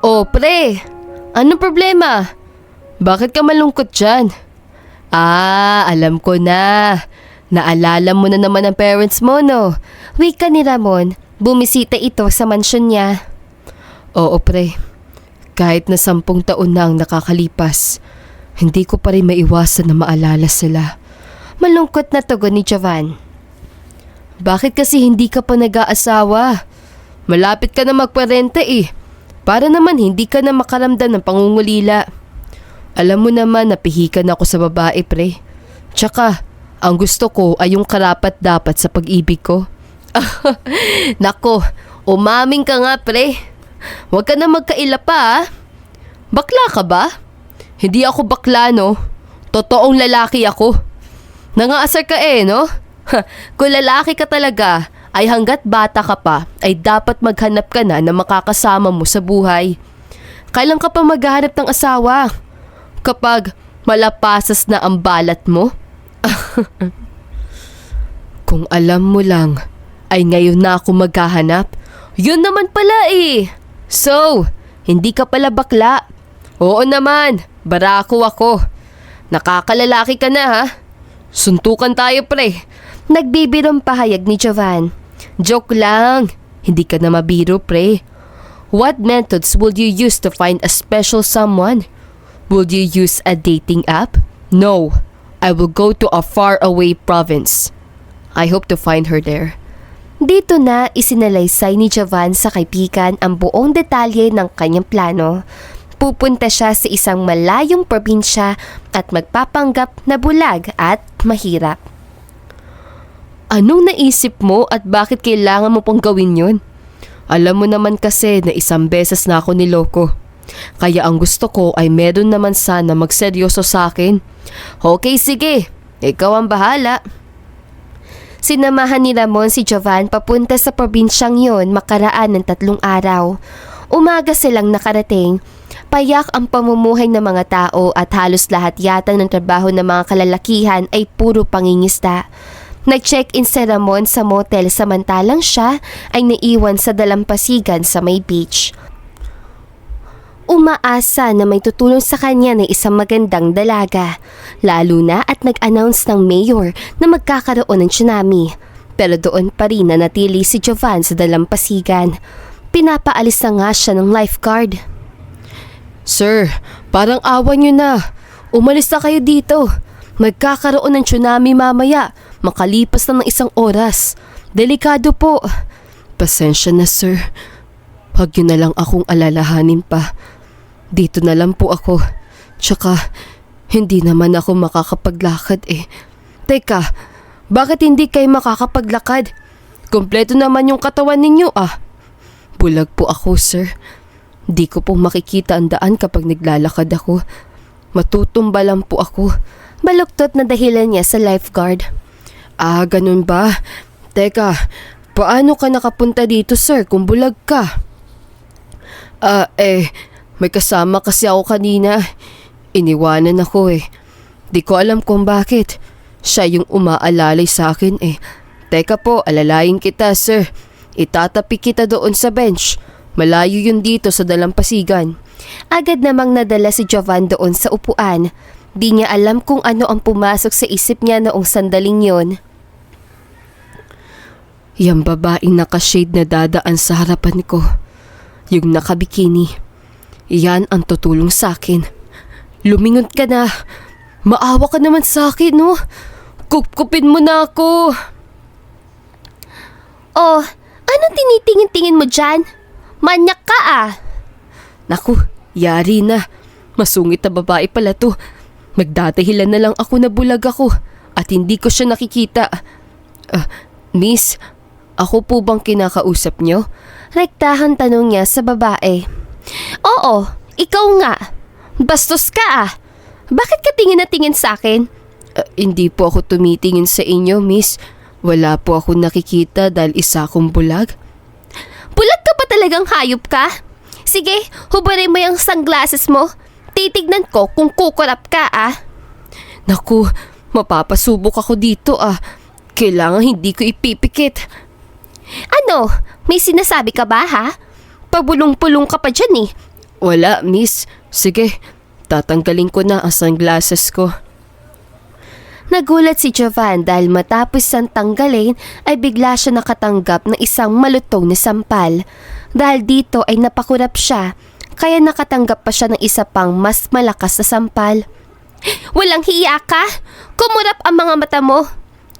Oh, pre! Anong problema? Bakit ka malungkot dyan? Alam ko na. Naalala mo na naman ang parents mo, no? Wika ni Ramon, bumisita ito sa mansyon niya. Oo, pre. Kahit na 10 taon na ang nakakalipas, hindi ko pa rin maiwasan na maalala sila. Malungkot na tugon ni Jovan. Bakit kasi hindi ka pa nag-aasawa? Malapit ka na magparenta eh. Para naman hindi ka na makaramdam ng pangungulila. Alam mo naman napihikan ako sa babae, pre. Tsaka, ang gusto ko ay yung karapat-dapat sa pag-ibig ko. Nako, umaming ka nga, pre. Huwag ka na magkaila pa, ah. Bakla ka ba? Hindi ako bakla, no? Totoong lalaki ako. Nangaasar ka no? Kung lalaki ka talaga, ay hanggat bata ka pa, ay dapat maghanap ka na makakasama mo sa buhay. Kailan ka pa maghahanap ng asawa? Kapag malapasas na ang balat mo? Kung alam mo lang, ay ngayon na ako maghahanap. Yun naman pala eh. So, hindi ka pala bakla. Oo naman, barako ako. Nakakalalaki ka na ha. Suntukan tayo, pre. Nagbibirong pahayag ni Jovan. Joke lang. Hindi ka na mabiro, pre. What methods would you use to find a special someone? Would you use a dating app? No. I will go to a faraway province. I hope to find her there. Dito na isinalaysay ni Jovan sa kaibigan ang buong detalye ng kanyang plano. Pupunta siya sa isang malayong probinsya at magpapanggap na bulag at mahirap. Anong naisip mo at bakit kailangan mo pang gawin yun? Alam mo naman kasi na 1 beses na ako niloko. Kaya ang gusto ko ay meron naman sana magseryoso sa akin. Okay, sige. Ikaw ang bahala. Sinamahan ni Ramon si Jovan papunta sa probinsyang yon makaraan ng 3 araw. Umaga silang nakarating. Payak ang pamumuhay ng mga tao at halos lahat yata ng trabaho ng mga kalalakihan ay puro pangingisda. Nag-check-in si Ramon sa motel samantalang siya ay naiwan sa dalampasigan sa may beach. Umaasa na may tutulong sa kanya ng isang magandang dalaga, lalo na at nag-announce ng mayor na magkakaroon ng tsunami. Pero doon pa rin nanatili si Jovan sa dalampasigan. Pinapaalis na nga siya ng lifeguard. Sir, parang awa nyo na. Umalis na kayo dito. Magkakaroon ng tsunami mamaya, makalipas na ng 1 oras. Delikado po. Pasensya na, sir. Huwag nyo na lang akong alalahanin pa. Dito na lang po ako. Tsaka, hindi naman ako makakapaglakad eh. Teka, bakit hindi kayo makakapaglakad? Kompleto naman yung katawan ninyo ah. Bulag po ako, sir. Di ko po makikita ang daan kapag naglalakad ako. Matutumba lang po ako. Baluktot na dahilan niya sa lifeguard. Ganun ba? Teka, paano ka nakapunta dito, sir, kung bulag ka? May kasama kasi ako kanina. Iniwanan ako eh. Di ko alam kung bakit. Siya yung umaalalay sa akin eh. Teka po, alalayin kita, sir. Itatapi kita doon sa bench. Malayo yun dito sa dalampasigan. Agad namang nadala si Jovan doon sa upuan. Di niya alam kung ano ang pumasok sa isip niya noong sandaling yon. Yang babaeng nakashade na dadaan sa harapan ko. Yung nakabikini. Yan ang tutulong sa akin. Lumingon ka na. Maawa ka naman sa akin, no? Kupkupin mo na ako. Oh, anong tinitingin-tingin mo dyan? Manyak ka ah. Naku, yari na. Masungit na babae pala to. Magdadahilan na lang ako na bulag ako at hindi ko siya nakikita. Miss, ako po bang kinakausap nyo? Rektahan tanong niya sa babae. Oo, ikaw nga. Bastos ka ah. Bakit ka tingin na tingin sa akin? Hindi po ako tumitingin sa inyo, miss. Wala po ako nakikita dahil isa akong bulag. Bulag ka pa talagang hayop ka? Sige, hubarin mo yung sunglasses mo. Titignan ko kung kukurap ka ah. Naku, mapapasubok ako dito ah. Kailangan hindi ko ipipikit. Ano? May sinasabi ka ba ha? Pabulong-pulong ka pa dyan eh. Wala, miss. Sige, tatanggalin ko na ang sunglasses ko. Nagulat si Jovan dahil matapos siyang tanggalin ay bigla siya nakatanggap ng isang malutong na sampal. Dahil dito ay napakurap siya, kaya nakatanggap pa siya ng isa pang mas malakas na sampal. Walang hiya ka? Kumurap ang mga mata mo.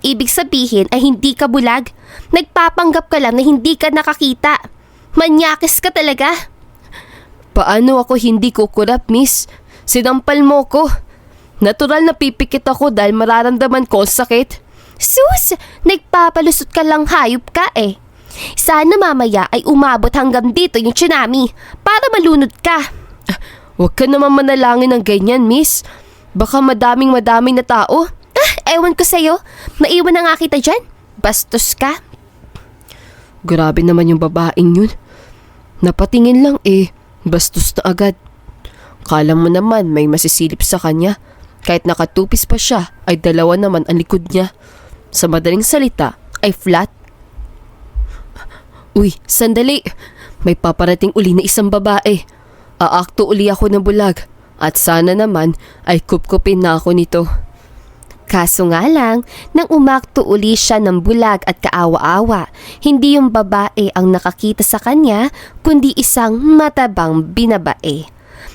Ibig sabihin ay hindi ka bulag. Nagpapanggap ka lang na hindi ka nakakita. Manyakis ka talaga. Paano ako hindi kukurap, miss? Sinampal mo ko. Natural na pipikit ako dahil mararamdaman ko ang sakit. Sus! Nagpapalusot ka lang, hayop ka eh. Sana mamaya ay umabot hanggang dito yung tsunami para malunod ka. Huwag ka naman manalangin ng ganyan, miss. Baka madaming na tao. Ewan ko sa'yo. Naiwan na nga kita dyan. Bastos ka. Grabe naman yung babaeng yun. Napatingin lang bastos na agad. Kala mo naman may masisilip sa kanya. Kahit nakatupis pa siya, ay dalawa naman ang likod niya. Sa madaling salita, ay flat. Uy, sandali. May paparating uli na isang babae. Aakto uli ako ng bulag. At sana naman ay kupkupin na ako nito. Kaso nga lang, nang umakto uli siya ng bulag at kaawa-awa, hindi yung babae ang nakakita sa kanya, kundi isang matabang binabae.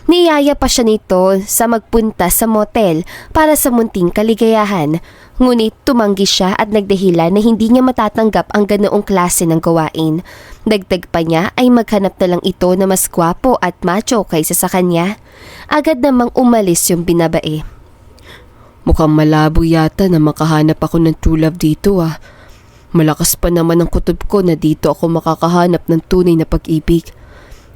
Niyaya pa siya nito sa magpunta sa motel para sa munting kaligayahan. Ngunit tumanggi siya at nagdahilan na hindi niya matatanggap ang ganoong klase ng gawain. Dagdag pa niya ay maghanap na lang ito na mas gwapo at macho kaysa sa kanya. Agad namang umalis yung binabae. Mukhang malabo yata na makahanap ako ng true love dito ah. Malakas pa naman ang kutob ko na dito ako makakahanap ng tunay na pag-ibig.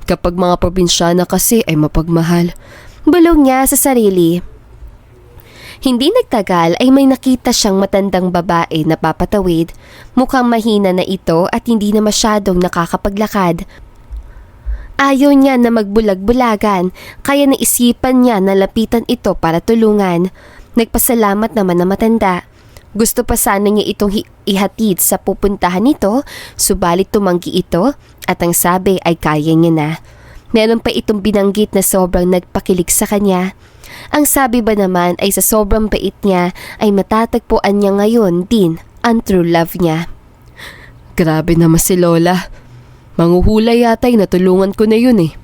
Kapag mga probinsyana kasi ay mapagmahal. Bulong niya sa sarili. Hindi nagtagal ay may nakita siyang matandang babae na papatawid. Mukhang mahina na ito at hindi na masyadong nakakapaglakad. Ayaw niya na magbulag-bulagan, kaya naisipan niya na lapitan ito para tulungan. Nagpasalamat naman na matanda. Gusto pa sana niya itong ihatid sa pupuntahan nito, subalit tumanggi ito at ang sabi ay kaya niya na. Meron pa itong binanggit na sobrang nagpakilig sa kanya. Ang sabi ba naman ay sa sobrang bait niya ay matatagpuan niya ngayon din ang true love niya. Grabe naman si Lola. Manghuhula yata yung natulungan ko na yun eh.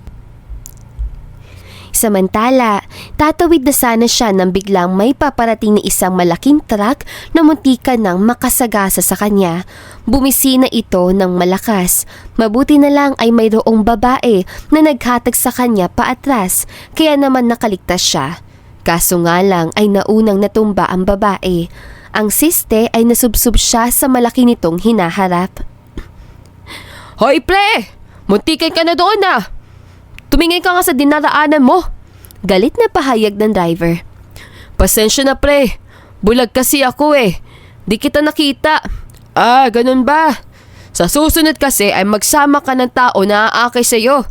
Samantala, tatawid na sana siya nang biglang may paparating na isang malaking truck na muntikan nang makasagasa sa kanya. Bumisina ito ng malakas. Mabuti na lang ay mayroong babae na naghatag sa kanya paatras, kaya naman nakaligtas siya. Kaso nga lang ay naunang natumba ang babae. Ang siste ay nasubsob siya sa malaki nitong hinaharap. Hoy pre! Muntikan ka na doon ah! Tumingin ka nga sa dinaraanan mo. Galit na pahayag ng driver. Pasensya na pre. Bulag kasi ako eh. Di kita nakita. Ah, ganun ba? Sa susunod kasi ay magsama ka ng tao na aakay sa'yo.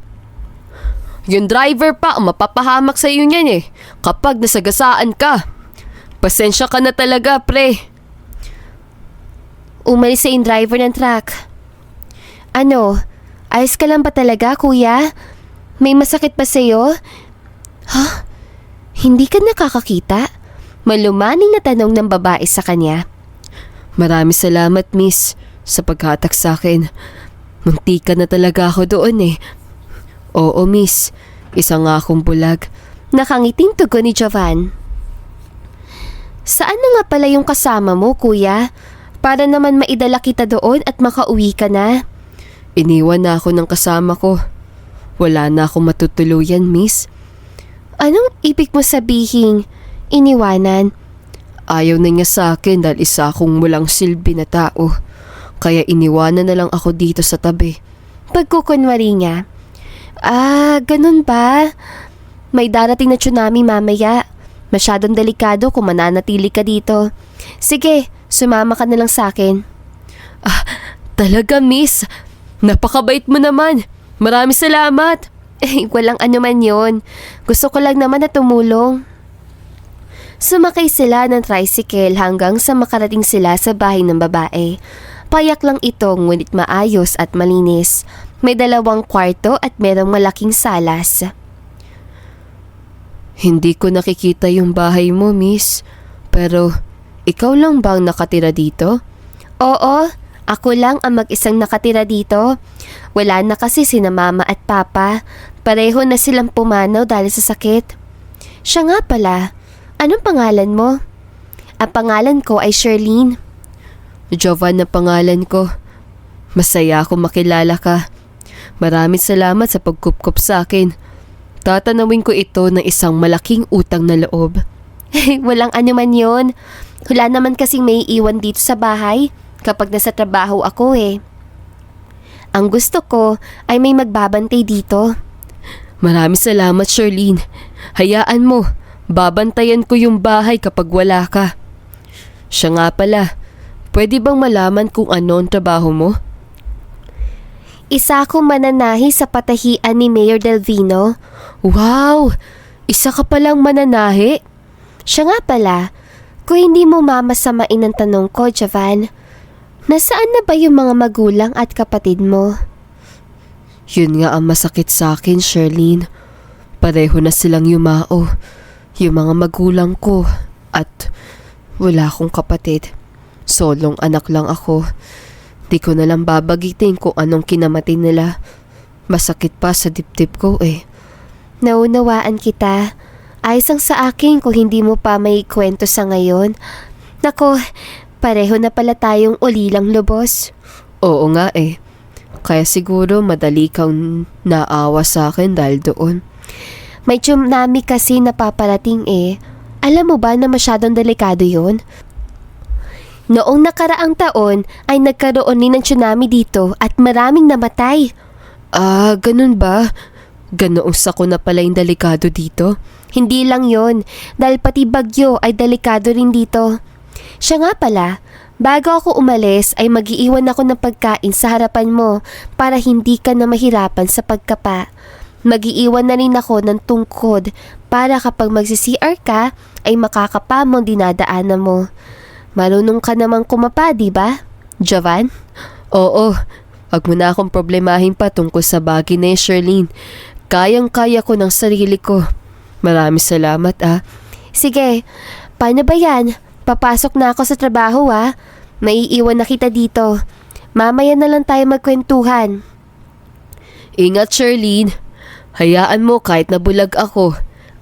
Yung driver pa ang mapapahamak sa'yo niyan eh. Kapag nasagasaan ka. Pasensya ka na talaga pre. Umalis sa yung driver ng truck. Ano? Ayos ka lang ba talaga, kuya? May masakit pa sa'yo? Ha? Hindi ka nakakakita? Malumaning na tanong ng babae sa kanya. Maraming salamat miss sa paghatak sa akin. Muntika na talaga ako doon eh. Oo miss, isa nga akong bulag. Nakangiting tugon ni Jovan. Saan na nga pala yung kasama mo, kuya? Para naman maidala kita doon at makauwi ka na. Iniwan na ako ng kasama ko. Wala na akong matutuluyan, miss. Anong ibig mo sabihin, iniwanan? Ayaw na niya sa akin dahil isa akong walang silbi na tao. Kaya iniwanan na lang ako dito sa tabi. Pagkukunwari niya. Ah, ganun ba? May darating na tsunami mamaya. Masyadong delikado kung mananatili ka dito. Sige, sumama ka na lang sa akin. Ah, talaga miss. Napakabait mo naman. Maraming salamat. Walang anuman yon. Gusto ko lang naman na tumulong. Sumakay sila ng tricycle hanggang sa makarating sila sa bahay ng babae. Payak lang ito ngunit maayos at malinis. May 2 kwarto at merong malaking salas. Hindi ko nakikita yung bahay mo, miss. Pero, ikaw lang ba ang nakatira dito? Oo, ako lang ang mag-isang nakatira dito. Wala na kasi sina mama at papa. Pareho na silang pumanaw dahil sa sakit. Siya nga pala, anong pangalan mo? Ang pangalan ko ay Sherlyn. Jovan na pangalan ko. Masaya akong makilala ka. Maraming salamat sa pagkupkop sa akin. Tatanawin ko ito ng isang malaking utang na loob. Walang anuman yon. Wala naman kasing may iwan dito sa bahay kapag nasa trabaho ako eh. Ang gusto ko ay may magbabantay dito. Maraming salamat, Sherlyn. Hayaan mo, babantayan ko yung bahay kapag wala ka. Siya nga pala, pwede bang malaman kung ano ang trabaho mo? Isa akong mananahi sa patahian ni Mayor Delvino. Wow! Isa ka palang mananahi? Siya nga pala, kung hindi mo mamasamain ang tanong ko, Javan, nasaan na ba yung mga magulang at kapatid mo? Yun nga ang masakit sa akin, Sherlyn. Pareho na silang yumao. Yung mga magulang ko at wala akong kapatid. Solong anak lang ako. Di ko na lang babagitin kung anong kinamatay nila. Masakit pa sa dibdib ko eh. Naunawaan kita. Ayos ang sa akin kung hindi mo pa may kwento sa ngayon. Nako, pareho na pala tayong ulilang lubos. Oo nga eh. Kaya siguro madali kang naawa sa akin dahil doon. May tsunami kasi napaparating eh. Alam mo ba na masyadong delikado yon? Noong nakaraang taon ay nagkaroon din ng tsunami dito at maraming namatay. Ah, ganun ba? Ganoong sako na pala yung delikado dito? Hindi lang yon, dahil pati bagyo ay delikado rin dito. Siya nga pala, bago ako umalis ay mag-iiwan ako ng pagkain sa harapan mo para hindi ka na mahirapan sa pagkapa. Mag-iiwan na rin ako ng tungkod para kapag magsi-CR ka ay makakapa mo dinadaanan mo. Marunong ka namang kumapa, di ba, Javan? Oo, wag mo na akong problemahin pa tungkol sa bagay na Sherlyn. Kayang-kaya ko ng sarili ko. Maraming salamat ah. Sige, paano ba yan? Papasok na ako sa trabaho ah. Maiiwan na kita dito. Mamaya na lang tayo magkwentuhan. Ingat, Sherlyn. Hayaan mo kahit nabulag ako,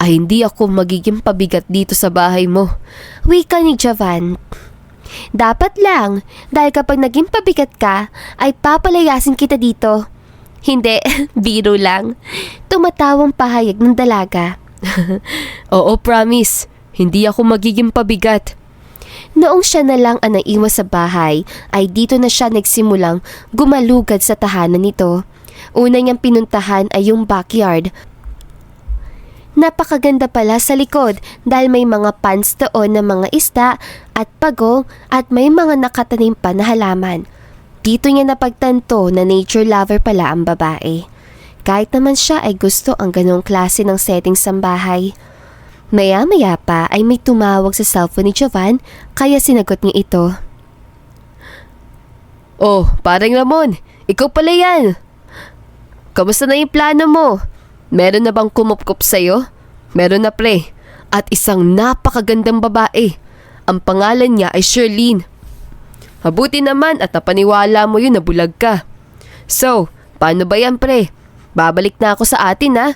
ay hindi ako magiging pabigat dito sa bahay mo. Wika ni Javan. Dapat lang, dahil kapag naging pabigat ka, ay papalayasin kita dito. Hindi, biro lang. Tumatawang pahayag ng dalaga. Oo, promise. Hindi ako magiging pabigat. Noong siya na lang ang naiwas sa bahay, ay dito na siya nagsimulang gumalugad sa tahanan nito. Una niyang pinuntahan ay yung backyard. Napakaganda pala sa likod dahil may mga ponds doon ng mga isda at pagong at may mga nakatanim pa na halaman. Dito niya napagtanto na nature lover pala ang babae. Kahit naman siya ay gusto ang ganong klase ng setting sa bahay. Maya-maya pa ay may tumawag sa cellphone ni Jovan kaya sinagot niya ito. Oh, parang Ramon, ikaw pala yan. Kamusta na yung plano mo? Meron na bang kumupkup sa'yo? Meron na pre. At isang napakagandang babae. Ang pangalan niya ay Sherlyn. Mabuti naman at napaniwala mo yun na bulag ka. So, paano ba yan pre? Babalik na ako sa atin ha?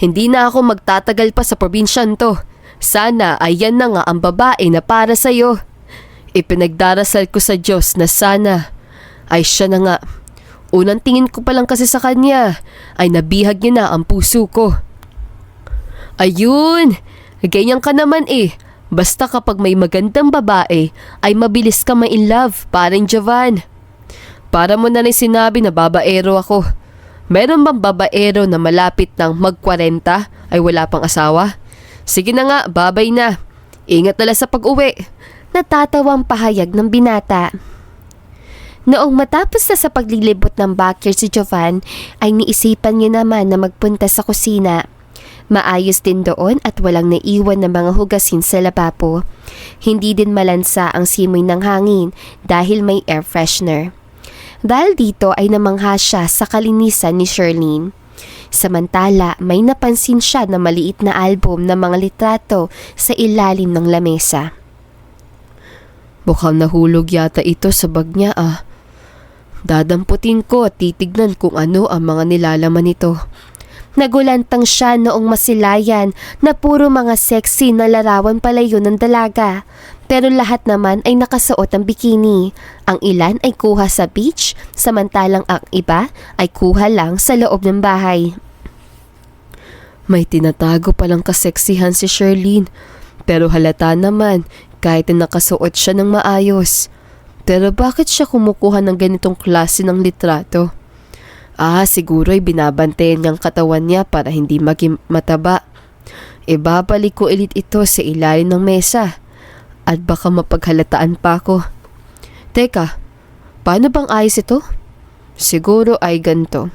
Hindi na ako magtatagal pa sa probinsyan to. Sana ay yan na nga ang babae na para sa'yo. Ipinagdarasal ko sa Diyos na sana ay siya na nga. Unang tingin ko pa lang kasi sa kanya ay nabihag niya na ang puso ko. Ayun! Ganyan ka naman eh. Basta kapag may magandang babae ay mabilis ka ma-in love, parang Javan. Para mo na rin sinabi na babaero ako. Meron bang babaero na malapit ng mag-40 ay wala pang asawa? Sige na nga, babay na. Ingat na lang sa pag-uwi. Natatawang pahayag ng binata. Noong matapos na sa paglilibot ng backyard si Jovan, ay niisipan niya naman na magpunta sa kusina. Maayos din doon at walang naiwan na mga hugasin sa lababo. Hindi din malansa ang simoy ng hangin dahil may air freshener. Dahil dito ay namangha siya sa kalinisan ni Sherlyn. Samantala, may napansin siya na maliit na album ng mga litrato sa ilalim ng lamesa. Mukhang nahulog yata ito sa bag niya Dadamputin ko at titignan kung ano ang mga nilalaman nito. Nagulantang siya noong masilayan na puro mga sexy na larawan pala yun ng dalaga. Pero lahat naman ay nakasuot ng bikini. Ang ilan ay kuha sa beach, samantalang ang iba ay kuha lang sa loob ng bahay. May tinatago palang kaseksihan si Sherlyn. Pero halata naman kahit na nakasuot siya ng maayos. Pero bakit siya kumukuha ng ganitong klase ng litrato? Siguro ay binabantayan niyang katawan niya para hindi maging mataba. Ibabalik ko ulit ito sa ilalim ng mesa. At baka mapaghalataan pa ako. Teka, paano bang ayos ito? Siguro ay ganito.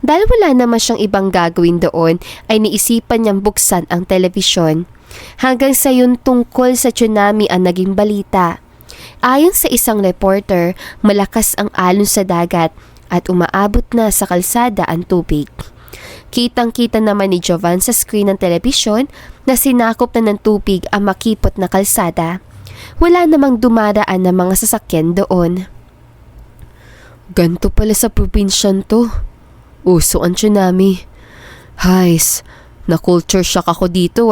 Dahil wala naman siyang ibang gagawin doon, ay niisipan niyang buksan ang telebisyon. Hanggang sa yun tungkol sa tsunami ang naging balita. Ayon sa isang reporter, malakas ang alon sa dagat at umaabot na sa kalsada ang tubig. Kitang-kita naman ni Jovan sa screen ng telebisyon na sinakop na ng tubig ang makipot na kalsada. Wala namang dumaraan na mga sasakyan doon. Ganto pala sa probinsyan to. Uso ang tsunami. Hays, na-culture shock ako dito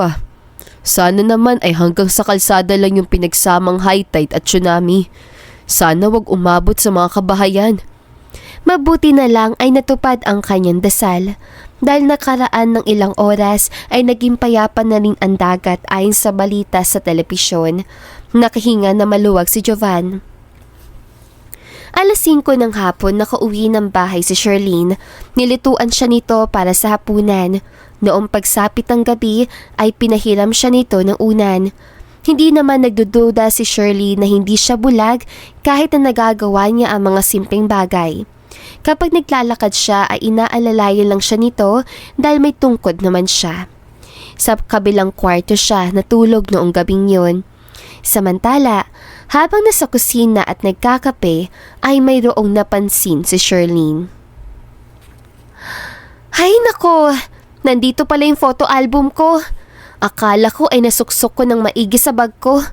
Sana naman ay hanggang sa kalsada lang yung pinagsamang high tide at tsunami. Sana wag umabot sa mga kabahayan. Mabuti na lang ay natupad ang kanyang dasal. Dahil nakaraan ng ilang oras ay naging payapa na rin ang dagat ayon sa balita sa telebisyon. Nakahinga na maluwag si Jovan. 5:00 ng hapon nakauwi ng bahay si Sherlyn. Nilituan siya nito para sa hapunan. Noong pagsapit ng gabi ay pinahiram siya nito ng unan. Hindi naman nagdududa si Shirley na hindi siya bulag kahit na nagagawa niya ang mga simpleng bagay. Kapag naglalakad siya ay inaalalayan lang siya nito dahil may tungkod naman siya. Sa kabilang kwarto siya natulog noong gabing yun. Samantala, habang nasa kusina at nagkakape ay mayroong napansin si Shirley. Hay nako! Nandito pala yung photo album ko. Akala ko ay nasuksok ko ng maigi sa bag ko.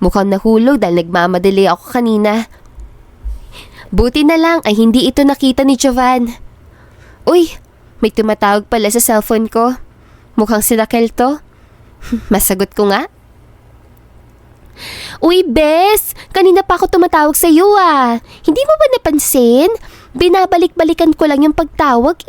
Mukhang nahulog dahil nagmamadali ako kanina. Buti na lang ay hindi ito nakita ni Jovan. Uy, may tumatawag pala sa cellphone ko. Mukhang si Raquel to. Masagot ko nga. Uy, Bes! Kanina pa ako tumatawag sa iyo Hindi mo ba napansin? Binabalik-balikan ko lang yung pagtawag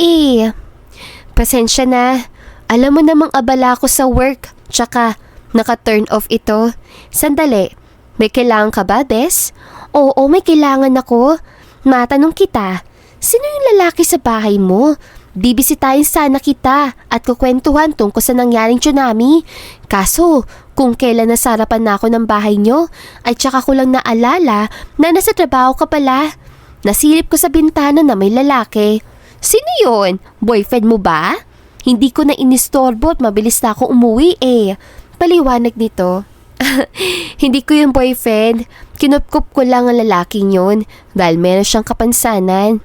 Pasensya na. Alam mo namang abala ako sa work. Tsaka, naka-turn off ito. Sandali, may kailangan ka ba, Bes? Oo, may kailangan ako. Matanong kita, sino yung lalaki sa bahay mo? Bibisitahin sana kita at kukwentuhan tungkol sa nangyaring tsunami. Kaso, kung kailan nasarapan na ako ng bahay nyo, ay tsaka ko lang naalala na nasa trabaho ka pala. Nasilip ko sa bintana na may lalaki. Sino yun? Boyfriend mo ba? Hindi ko na inistorbo at mabilis na ako umuwi Paliwanag nito. Hindi ko yung boyfriend. Kinupkup ko lang ang lalaking yun dahil meron siyang kapansanan.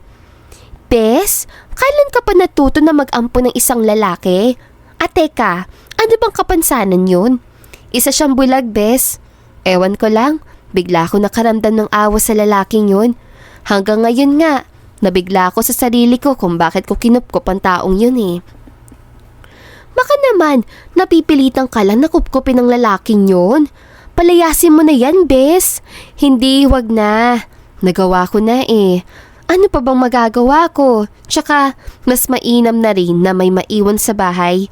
Bes, kailan ka pa natuto na mag-ampo ng isang lalaki? At teka, ano bang kapansanan yun? Isa siyang bulag, Bes. Ewan ko lang, bigla ako nakaramdam ng awa sa lalaking yun. Hanggang ngayon nga, nabigla ako sa sarili ko kung bakit ko kinupkup ang taong yun Baka naman, napipilitan ka lang na kupkupin ng lalaking yun. Palayasin mo na yan, Bes. Hindi, wag na. Nagawa ko na Ano pa bang magagawa ko? Tsaka, mas mainam na rin na may maiwan sa bahay.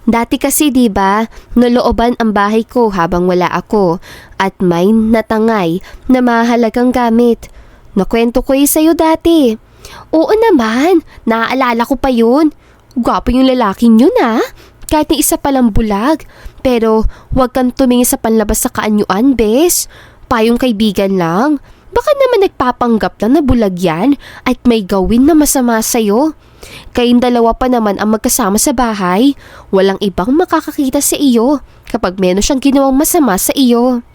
Dati kasi diba, nalooban ang bahay ko habang wala ako at may natangay na mahalagang gamit. Nakwento ko sa'yo dati. Oo naman, naaalala ko pa yun. Gwapo yung lalaking yun kahit na isa palang bulag. Pero huwag kang tumingin sa panlabas sa kaanyuan, Bes. Payong kaibigan lang. Baka naman nagpapanggap lang na bulag yan at may gawin na masama sa'yo. Kayong dalawa pa naman ang magkasama sa bahay. Walang ibang makakakita sa iyo kapag meron siyang ginawang masama sa iyo.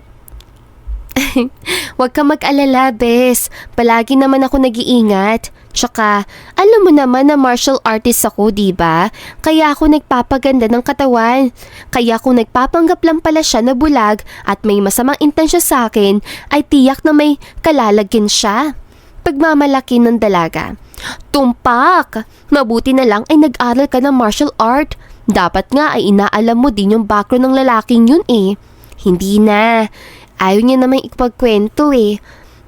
Huwag ka mag-alala, bes. Palagi naman ako nag-iingat. Tsaka, alam mo naman na martial artist ako, di ba? Kaya ako nagpapaganda ng katawan. Kaya kung nagpapanggap lang pala siya na bulag at may masamang intensyon sa akin, ay tiyak na may kalalagyan siya. Pagmamalaki ng dalaga. Tumpak! Mabuti na lang ay nag-aral ka ng martial art. Dapat nga ay inaalam mo din yung background ng lalaking yun eh. Hindi na. Ayaw niya namang ipagkwento eh.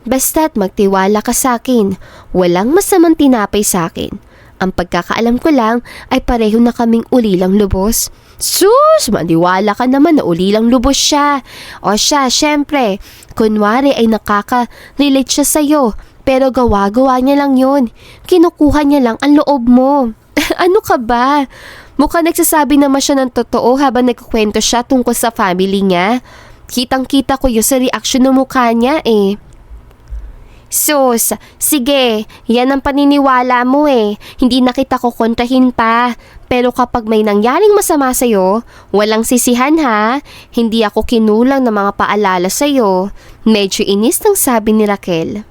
Basta't magtiwala ka sa akin. Walang masamang tinapay sa akin. Ang pagkakaalam ko lang ay pareho na kaming ulilang lubos. Sus! Maniwala ka naman na ulilang lubos siya. O siya, syempre. Kunwari ay nakaka-relate siya sa'yo. Pero gawa-gawa niya lang yun. Kinukuha niya lang ang loob mo. Ano ka ba? Mukhang nagsasabi naman siya ng totoo habang nagkukwento siya tungkol sa family niya. Kitang-kita ko yun sa reaksyon ng mukha niya eh. Sus, sige, yan ang paniniwala mo eh. Hindi na kita kukontrahin pa. Pero kapag may nangyaring masama sa'yo, walang sisihan ha. Hindi ako kinulang ng mga paalala sa'yo. Medyo inis ng sabi ni Raquel.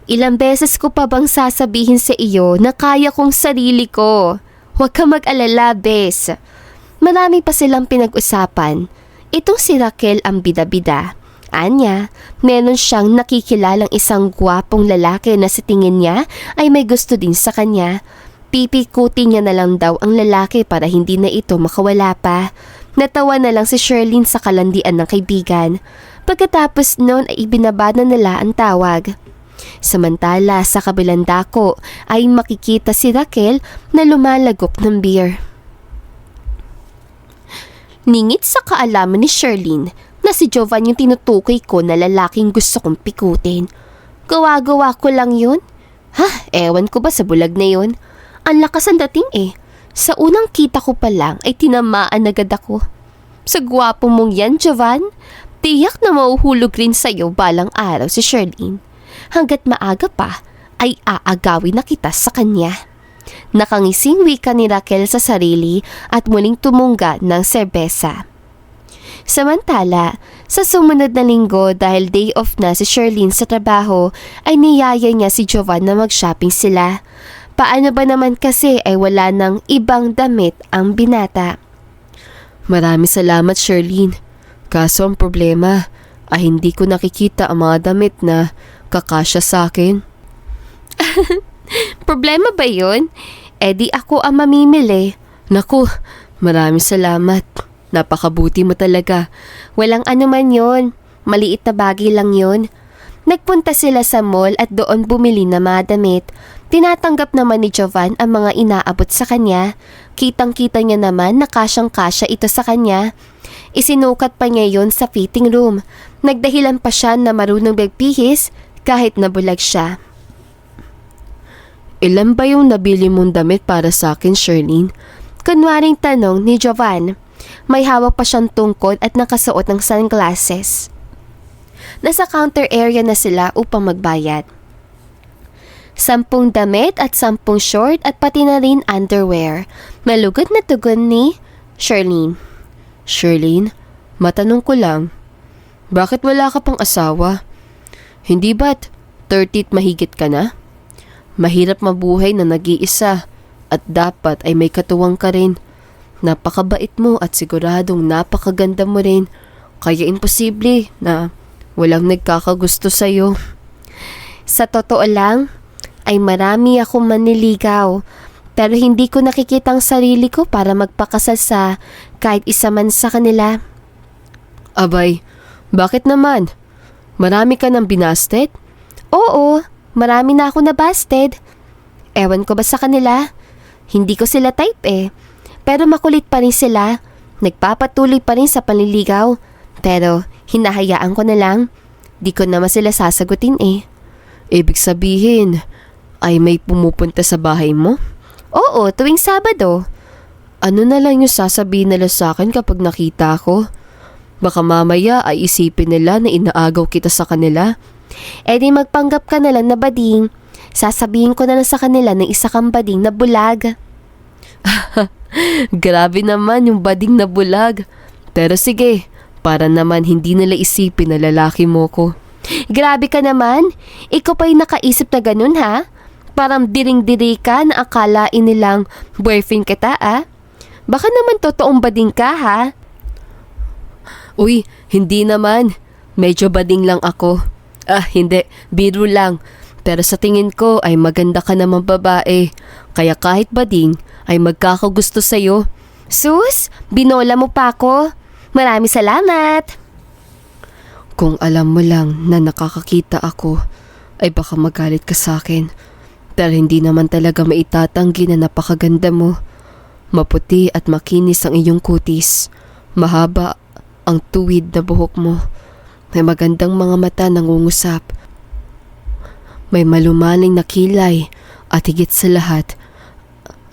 Ilang beses ko pa bang sasabihin sa iyo na kaya kong sarili ko? Huwag ka mag-alala, bes. Marami pa silang pinag-usapan. Itong si Raquel ang bida-bida. Anya, meron siyang nakikilalang isang gwapong lalaki na sa tingin niya ay may gusto din sa kanya. Pipikutin niya na lang daw ang lalaki para hindi na ito makawala pa. Natawa na lang si Sherlyn sa kalandian ng kaibigan. Pagkatapos noon ay ibinabada nila ang tawag. Samantala sa kabilang dako ay makikita si Raquel na lumalagok ng beer. Ningit sa kaalaman ni Sherlyn na si Jovan yung tinutukoy ko na lalaking gusto kong pikutin. Gawa-gawa ko lang yun? Ha, ewan ko ba sa bulag na yun? Ang lakas ang dating eh. Sa unang kita ko pa lang ay tinamaan agad ako. Sa gwapo mong yan, Jovan, tiyak na mauhulog rin sa'yo balang araw si Sherlyn. Hanggat maaga pa ay aagawin na kita sa kanya. Nakangising wika ni Raquel sa sarili at muling tumungga ng serbesa. Samantala, sa sumunod na linggo dahil day off na si Sherlyn sa trabaho ay niyaya niya si Jovan na mag-shopping sila. Paano ba naman kasi ay wala ng ibang damit ang binata? Maraming salamat, Sherlyn. Kaso ang problema ay hindi ko nakikita ang mga damit na kakasya sa akin. Problema ba yun? Eh di ako ang mamimili. Naku, maraming salamat. Napakabuti mo talaga. Walang anuman yon. Maliit na bagay lang yon. Nagpunta sila sa mall at doon bumili ng mga damit. Tinatanggap naman ni Jovan ang mga inaabot sa kanya. Kitang-kita niya naman na kasyang-kasya ito sa kanya. Isinukat pa niya yon sa fitting room. Nagdahilan pa siya na marunong magpihis kahit nabulag siya. Ilan ba yung nabili mong damit para sa akin, Sherlyn? Kunwaring tanong ni Jovan. May hawak pa siyang tungkod at nakasuot ng sunglasses. Nasa counter area na sila upang magbayad. 10 damit at 10 short at pati na rin underwear. Malugod na tugon ni Sherlyn. Sherlyn, matanong ko lang, bakit wala ka pang asawa? Hindi ba't 30 mahigit ka na? Mahirap mabuhay na nag-iisa at dapat ay may katuwang ka rin. Napakabait mo at siguradong napakaganda mo rin. Kaya imposible na walang nagkakagusto sa'yo. Sa totoo lang, ay marami akong manliligaw. Pero hindi ko nakikita ang sarili ko para magpakasal sa kahit isa man sa kanila. Abay, bakit naman? Marami ka ng binasted? Oo, marami na ako nabasted. Ewan ko ba sa kanila? Hindi ko sila type eh. Pero makulit pa rin sila. Nagpapatuloy pa rin sa panliligaw. Pero hinahayaan ko na lang. Di ko naman sila sasagutin eh. Ibig sabihin, ay may pumupunta sa bahay mo? Oo, tuwing Sabado. Ano na lang yung sasabihin nila sa akin kapag nakita ko? Baka mamaya ay isipin nila na inaagaw kita sa kanila. Eh di magpanggap ka na lang na bading. Sasabihin ko na lang sa kanila na isa kang bading na bulag. Grabe naman yung bading na bulag. Pero sige, Para naman hindi nila isipin na lalaki mo ko. Grabe ka naman. Ikaw pa'y nakaisip na ganun ha? Parang diring-diri ka na akalain nilang boyfriend kita Baka naman totoong bading ka ha? Uy, hindi naman. Medyo bading lang ako. Hindi. Biro lang. Pero sa tingin ko ay maganda ka naman babae. Kaya kahit bading ay magkakagusto sa'yo. Sus, binola mo pa ako. Maraming salamat. Kung alam mo lang na nakakakita ako, ay baka magalit ka sa akin. Pero hindi naman talaga maitatanggi na napakaganda mo. Maputi at makinis ang iyong kutis. Mahaba ang tuwid na buhok mo. May magandang mga mata nangungusap. May malumaling na kilay at higit sa lahat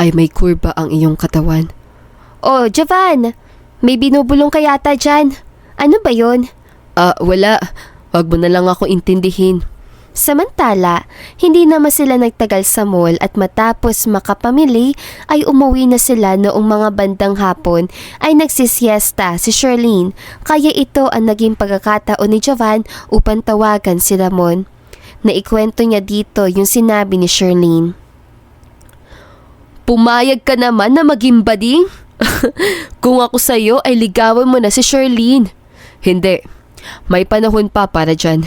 ay may kurba ang iyong katawan. Oh, Jovan, may binubulong ka yata dyan. Ano ba yon? Wala. Wag mo na lang ako intindihin. Samantala, hindi naman sila nagtagal sa mall at matapos makapamili ay umuwi na sila noong mga bandang hapon ay nagsisiesta si Charlene. Kaya ito ang naging pagkakataon ni Jovan upang tawagan si Ramon. Naikwento niya dito yung sinabi ni Charlene. Pumayag ka naman na maging bading? Kung ako sa'yo ay ligawan mo na si Charlene. Hindi. May panahon pa para dyan.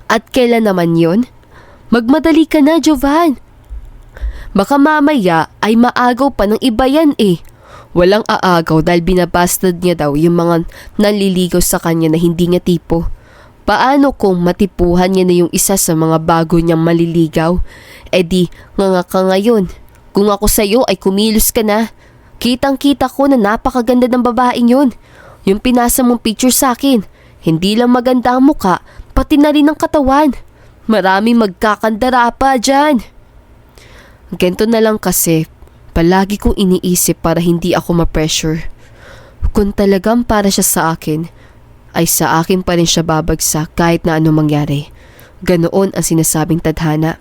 At kailan naman yun? Magmadali ka na, Jovan. Baka mamaya ay maagaw pa ng iba yan Walang aagaw dahil binabastard niya daw yung mga nanliligaw sa kanya na hindi niya tipo. Paano kung matipuhan niya na yung isa sa mga bago niyang maliligaw? Di, nga ka ngayon. Kung ako sa'yo ay kumilos ka na. Kitang-kita ko na napakaganda ng babaeng yun. Yung pinasa mong picture sa akin. Hindi lang maganda ang muka, pati na rin ang katawan. Maraming magkakandara pa dyan. Ganito na lang kasi, palagi kong iniisip para hindi ako ma-pressure. Kung talagang para siya sa akin, ay sa akin pa rin siya babagsak kahit na ano mangyari. Ganoon ang sinasabing tadhana.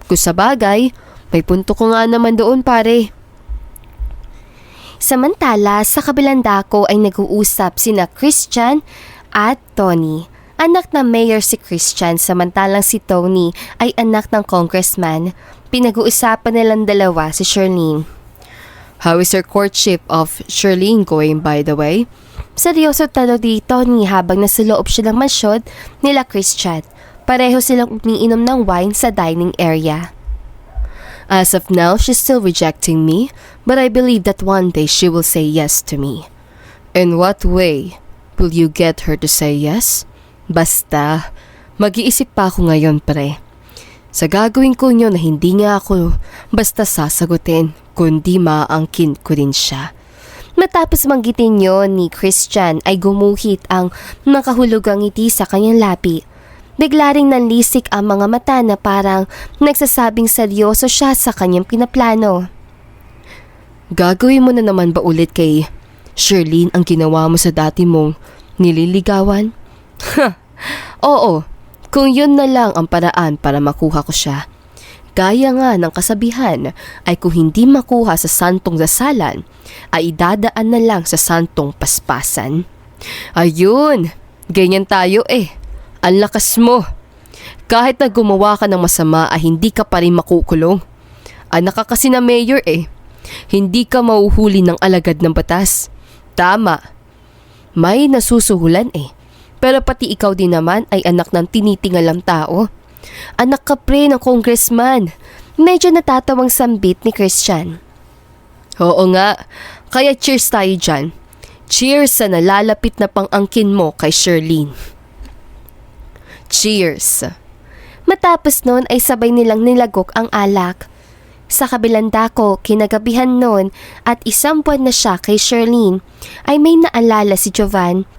Kung sa bagay, may punto ko nga naman doon pare. Samantala, sa kabilang dako ay nag-uusap sina Christian at Tony. Anak ng mayor si Christian, samantalang si Tony ay anak ng congressman. Pinag-uusapan nilang dalawa si Charlene. How is your courtship of Charlene going, by the way? Seryoso tanong ni Tony habang nasa loob siya ng mansyon nila Christian. Pareho silang umiinom ng wine sa dining area. As of now, she's still rejecting me, but I believe that one day she will say yes to me. In what way will you get her to say yes? Basta, mag-iisip pa ako ngayon, pre. Sa gagawin ko nyo na hindi nga ako basta sasagutin, kundi maaangkin ko din siya. Matapos manggitin yon ni Christian ay gumuhit ang nakahulugang ngiti sa kanyang labi. Bigla ring nanlisik ang mga mata na parang nagsasabing seryoso siya sa kanyang pinaplano. Gagawin mo na naman ba ulit kay Charlene ang ginawa mo sa dati mong nililigawan? Oo, kung yun na lang ang paraan para makuha ko siya. Gaya nga ng kasabihan ay kung hindi makuha sa santong dasalan, ay idadaan na lang sa santong paspasan. Ayun, ganyan tayo Ang lakas mo. Kahit na gumawa ka ng masama ay hindi ka pa rin makukulong. Anak ka kasi na mayor Hindi ka mauhuli ng alagad ng batas. Tama. May nasusuhulan Pero pati ikaw din naman ay anak ng tinitingalang tao. Anak ka pre ng congressman. Medyo natatawang sambit ni Christian. Oo nga. Kaya cheers tayo dyan. Cheers sa nalalapit na pang-angkin mo kay Charlene. Cheers! Matapos nun ay sabay nilang nilagok ang alak. Sa kabilang dako, kinagabihan nun at 1 buwan na siya kay Charlene, ay may naalala si Jovan.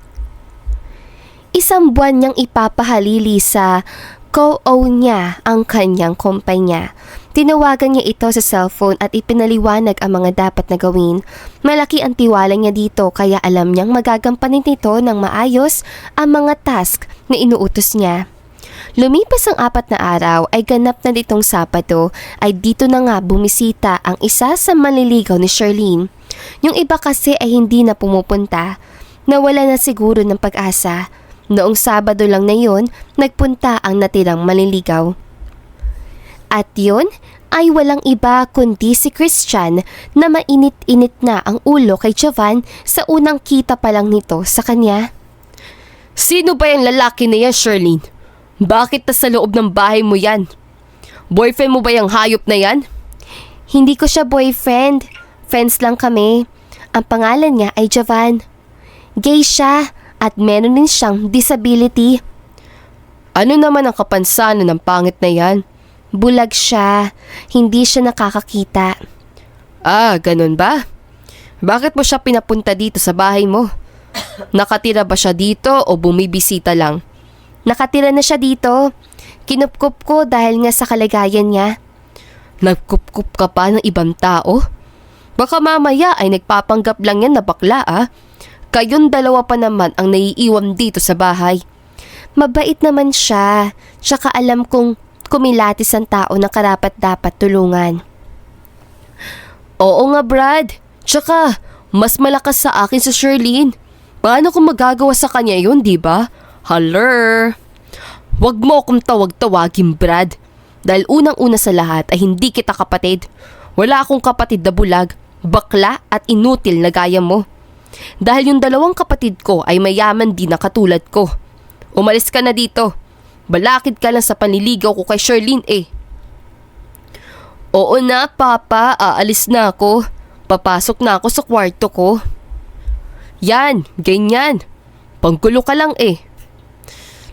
1 buwan niyang ipapahalili sa co-own niya ang kanyang kumpanya. Tinawagan niya ito sa cellphone at ipinaliwanag ang mga dapat na gawin. Malaki ang tiwala niya dito kaya alam niyang magagampanin nito ng maayos ang mga task na inuutos niya. Lumipas ang 4 na araw ay ganap na ditong Sabado ay dito na nga bumisita ang isa sa manliligaw ni Charlene. Yung iba kasi ay hindi na pumupunta. nawala na siguro ng pag-asa. Noong Sabado lang na yon, nagpunta ang natirang maliligaw. At yun ay walang iba kundi si Christian na mainit-init na ang ulo kay Jovan sa unang kita pa lang nito sa kanya. Sino ba yung lalaki na yan, Charlene? Bakit nasa loob ng bahay mo yan? Boyfriend mo ba yung hayop na yan? Hindi ko siya boyfriend. Friends lang kami. Ang pangalan niya ay Jovan. Gay siya at meron din siyang disability. Ano naman ang kapansanan ng pangit na yan? Bulag siya. Hindi siya nakakakita. Ah, ganun ba? Bakit mo siya pinapunta dito sa bahay mo? Nakatira ba siya dito o bumibisita lang? Nakatira na siya dito. Kinupkup ko dahil nga sa kalagayan niya. Nagkup-kup ka pa ng ibang tao? Baka mamaya ay nagpapanggap lang yan na bakla Kayong dalawa pa naman ang naiiwan dito sa bahay. Mabait naman siya. Tsaka alam kong kumilatis ang tao na karapat-dapat tulungan. Oo nga, Brad. Tsaka, mas malakas sa akin si Charlene. Paano kung magagawa sa kanya yun, di ba? Haller. Wag mo akong tawag-tawagin, Brad. Dahil unang-una sa lahat ay hindi kita kapatid. Wala akong kapatid na bulag, bakla at inutil na gaya mo. Dahil yung dalawang kapatid ko ay mayaman din na katulad ko. Umalis ka na dito. Balakid ka lang sa panliligaw ko kay Charlene Oo na, Papa. Aalis na ako. Papasok na ako sa kwarto ko. Yan, ganyan. Panggulo ka lang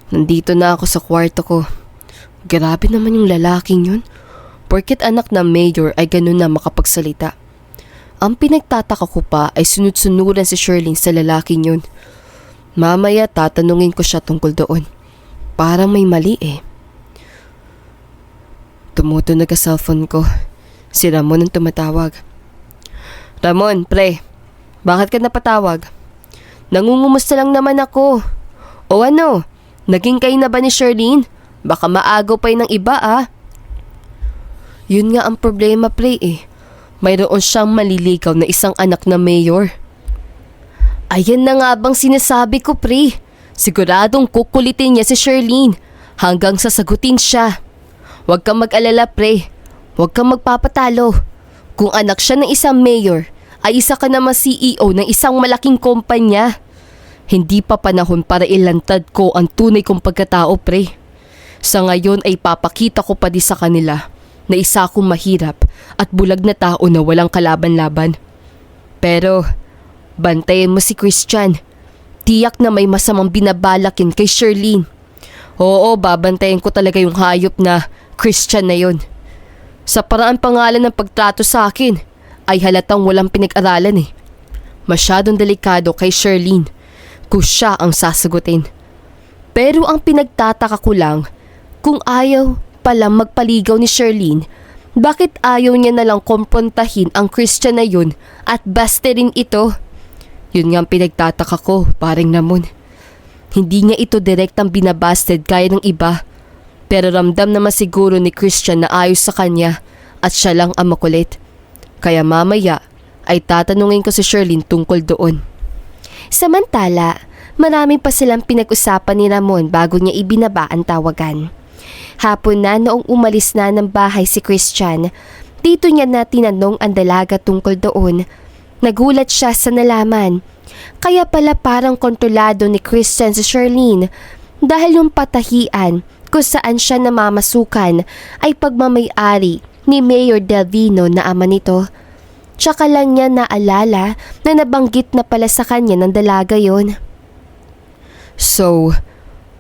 Nandito na ako sa kwarto ko. Grabe naman yung lalaking yun. Porket anak ng mayor ay ganun na makapagsalita. Ang pinagtataka ko pa ay sunod-sunuran si Charlene sa lalaking yun. Mamaya tatanungin ko siya tungkol doon. Parang may mali Tumutunog ang cellphone ko. Si Ramon ang tumatawag. Ramon, pre. Bakit ka napatawag? Nangungumusta lang naman ako. O ano? Naging kayo na ba ni Charlene? Baka maagaw pa yun ng iba Yun nga ang problema, pre Mayroon siyang maliligaw na isang anak na mayor. Ayan na nga bang sinasabi ko, pre. Siguradong kukulitin niya si Charlene hanggang sasagutin siya. Huwag kang mag-alala, pre. Huwag kang magpapatalo. Kung anak siya ng isang mayor, ay isa ka naman CEO ng isang malaking kumpanya. Hindi pa panahon para ilantad ko ang tunay kong pagkatao, pre. Sa ngayon ay papakita ko pa di sa kanila na isa akong mahirap at bulag na tao na walang kalaban-laban. Pero, bantayan mo si Christian. Tiyak na may masamang binabalakin kay Charlene. Oo, babantayan ko talaga yung hayop na Christian na yon. Sa paraan pangalan ng pagtrato sa akin, ay halatang walang pinag-aralan Masyadong delikado kay Charlene kung siya ang sasagutin. Pero ang pinagtataka ko lang, kung ayaw palang magpaligaw ni Charlene, bakit ayaw niya nalang komprontahin ang Christian na yun at basterin ito? Yun nga ang pinagtataka ko, paring Ramon. Hindi niya ito direktang binabasted gaya ng iba. Pero ramdam naman siguro ni Christian na ayos sa kanya at siya lang ang makulit. Kaya mamaya ay tatanungin ko si Charlene tungkol doon. Samantala, marami pa silang pinag-usapan ni Ramon bago niya ibinaba ang tawagan. Hapon na noong umalis na ng bahay si Christian, dito niya na tinanong ang dalaga tungkol doon. Nagulat siya sa nalaman. Kaya pala parang kontrolado ni Christian si Charlene dahil yung patahian kung saan siya namamasukan ay pagmamay-ari ni Mayor Delvino na ama nito. Tsaka lang niya naalala na nabanggit na pala sa kanya ng dalaga yon. So,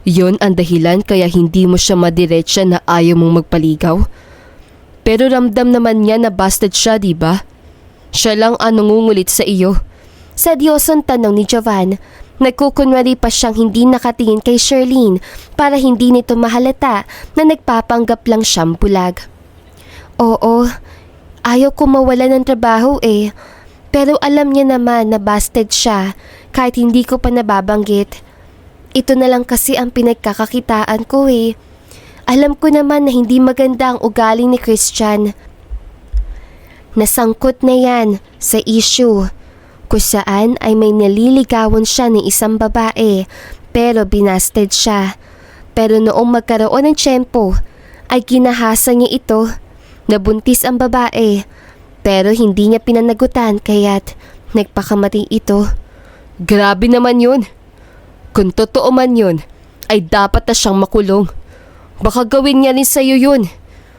yon ang dahilan kaya hindi mo siya madiretsa na ayaw mong magpaligaw? Pero ramdam naman niya na busted siya, di ba? Siya lang ang nangungulit sa iyo. Seryosong tanong ni Jovan. Nagkukunwari pa siyang hindi nakatingin kay Charlene para hindi nito mahalata na nagpapanggap lang siyang bulag. Oo, ayaw ko mawala ng trabaho Pero alam niya naman na busted siya kahit hindi ko pa nababanggit. Ito na lang kasi ang pinagkakakitaan ko Alam ko naman na hindi maganda ang ugali ni Christian. Nasangkot na yan sa issue. kung saan ay may naliligawan siya ng isang babae pero binasted siya. Pero noong magkaroon ng tiyempo ay ginahasa niya ito. Nabuntis ang babae pero hindi niya pinanagutan kaya't nagpakamatay ito. Grabe naman yun. Kung totoo man yun, ay dapat na siyang makulong. Baka gawin niya rin sa'yo yun.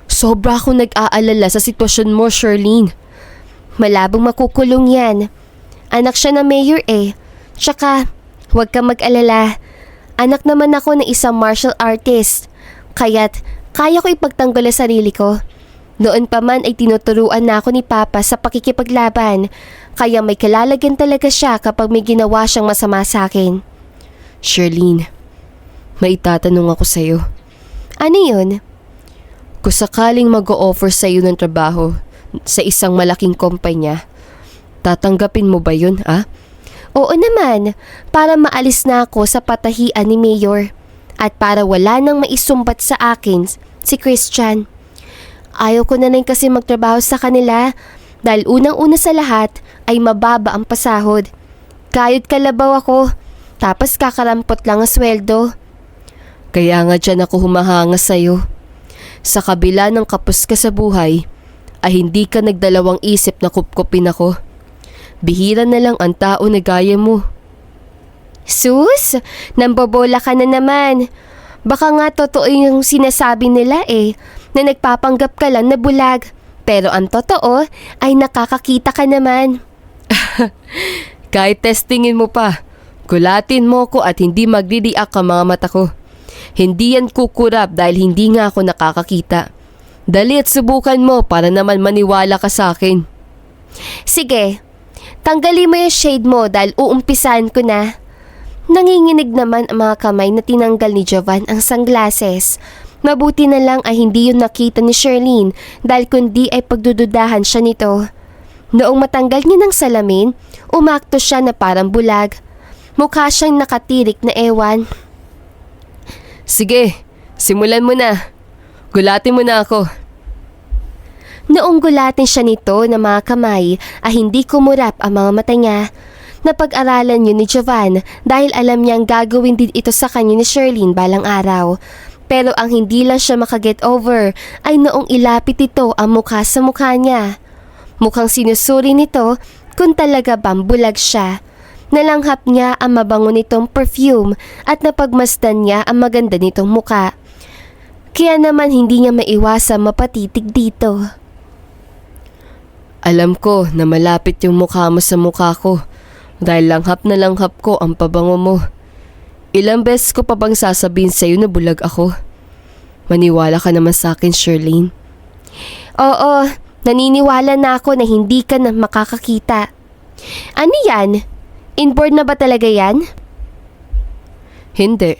Sobra akong nag-aalala sa sitwasyon mo, Charlene. Malabong makukulong yan. Anak siya ng mayor eh. Tsaka, huwag ka mag-alala. Anak naman ako ng isang martial artist. Kaya't kaya ko ipagtanggol ang sarili ko. Noon pa man ay tinuturuan na ako ni Papa sa pakikipaglaban. Kaya may kalalagyan talaga siya kapag may ginawa siyang masama sa akin. Charlene, may itatanong ako sa'yo. Ano yun? Kung sakaling mag-o-offer sa'yo ng trabaho sa isang malaking kumpanya, tatanggapin mo ba yun, ha? Oo naman, para maalis na ako sa patahian ni Mayor. At para wala nang maisumbat sa akin si Christian. Ayaw ko na rin kasi magtrabaho sa kanila dahil unang-una sa lahat ay mababa ang pasahod. Kayod kalabaw ako, tapos kakarampot lang ang sweldo. Kaya nga dyan ako humahanga sa'yo. Sa kabila ng kapos ka sa buhay, ay hindi ka nagdalawang isip na kupkupin ako. Bihira na lang ang tao na gaya mo. Sus, nambobola ka na naman. Baka nga totoo yung sinasabi nila na nagpapanggap ka lang na bulag. Pero ang totoo ay nakakakita ka naman. Kahit testingin mo pa, gulatin mo ko at hindi magdi-react ang mga mata ko. Hindi yan kukurap dahil hindi nga ako nakakakita. Dali at subukan mo para naman maniwala ka sa akin. Sige, tanggalin mo yung shade mo dahil uumpisahan ko na. Nanginginig naman ang mga kamay na tinanggal ni Jovan ang sunglasses. Mabuti na lang ay hindi yun nakita ni Charlene dahil kundi ay pagdududahan siya nito. Noong matanggal niya ng salamin, umakto siya na parang bulag. Mukha siyang nakatirik na ewan. Sige, simulan mo na. Gulatin mo na ako. Noong gulatin siya nito na mga kamay ay hindi kumurap ang mga mata niya. Napag-aralan yun ni Jovan dahil alam niyang gagawin din ito sa kanya ni Charlene balang araw. Pero ang hindi lang siya makaget over ay noong ilapit ito ang mukha sa mukha niya. Mukhang sinusuri nito kung talaga bang bulag siya. Nalanghap niya ang mabango nitong perfume at napagmasdan niya ang maganda nitong mukha. Kaya naman hindi niya maiwasang mapatitig dito. Alam ko na malapit yung mukha mo sa mukha ko dahil langhap na langhap ko ang pabango mo. Ilang beses ko pa bang sasabihin sa'yo na bulag ako? Maniwala ka naman sa akin, Charlene. Oo, naniniwala na ako na hindi ka na makakakita. Ano yan? Inboard na ba talaga yan? Hindi.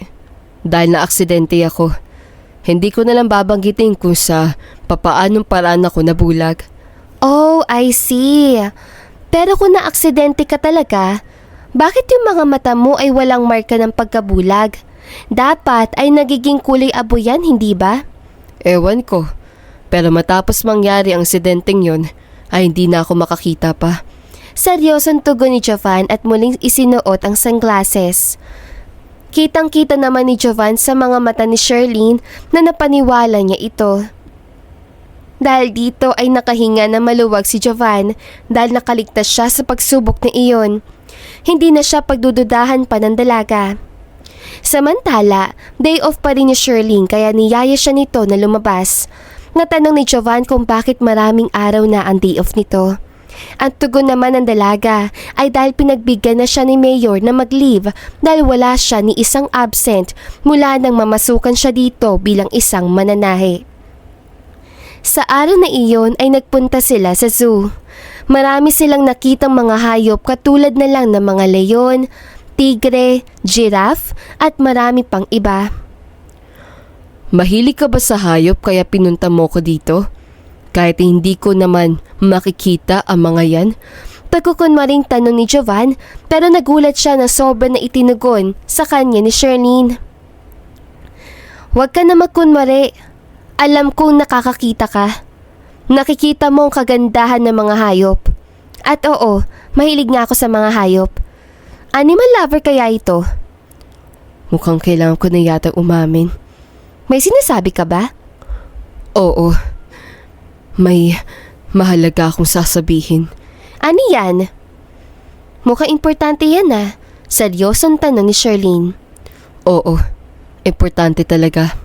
Dahil na-aksidente ako. Hindi ko na lang babanggitin kung sa papaanong paraan ako nabulag. Oh, I see. Pero kung na-aksidente ka talaga, bakit yung mga mata mo ay walang marka ng pagkabulag? Dapat ay nagiging kulay abo yan, hindi ba? Ewan ko. Pero matapos mangyari ang aksidenteng yon, ay hindi na ako makakita pa. Seryosong tugon ni Jovan at muling isinuot ang sunglasses. Kitang-kita naman ni Jovan sa mga mata ni Charlene na napaniwala niya ito. Dahil dito ay nakahinga na maluwag si Jovan dahil nakaligtas siya sa pagsubok na iyon. Hindi na siya pagdududahan pa ng dalaga. Samantala, day off pa rin ni Charlene kaya niyaya siya nito na lumabas. Natanong ni Jovan kung bakit maraming araw na ang day off nito. Ang tugon naman ng dalaga ay dahil pinagbigyan na siya ni Mayor na mag-leave dahil wala siya ni isang absent mula nang mamasukan siya dito bilang isang mananahe. Sa araw na iyon ay nagpunta sila sa zoo. Marami silang nakitang mga hayop katulad na lang ng mga leon, tigre, giraffe at marami pang iba. Mahilig ka ba sa hayop kaya pinunta mo ko dito? Kahit hindi ko naman makikita ang mga yan. Pagkukunwaring tanong ni Jovan pero nagulat siya na sobra na itinugon sa kanya ni Charlene. Huwag ka na magkunwari. Alam kong nakakakita ka. Nakikita mo ang kagandahan ng mga hayop. At oo, mahilig nga ako sa mga hayop. Animal lover kaya ito? Mukhang kailangan ko na yata umamin. May sinasabi ka ba? Oo. May mahalaga akong sasabihin. Ano yan? Mukhang importante yan ah. Seryosong tanong ni Charlene. Oo. Importante talaga.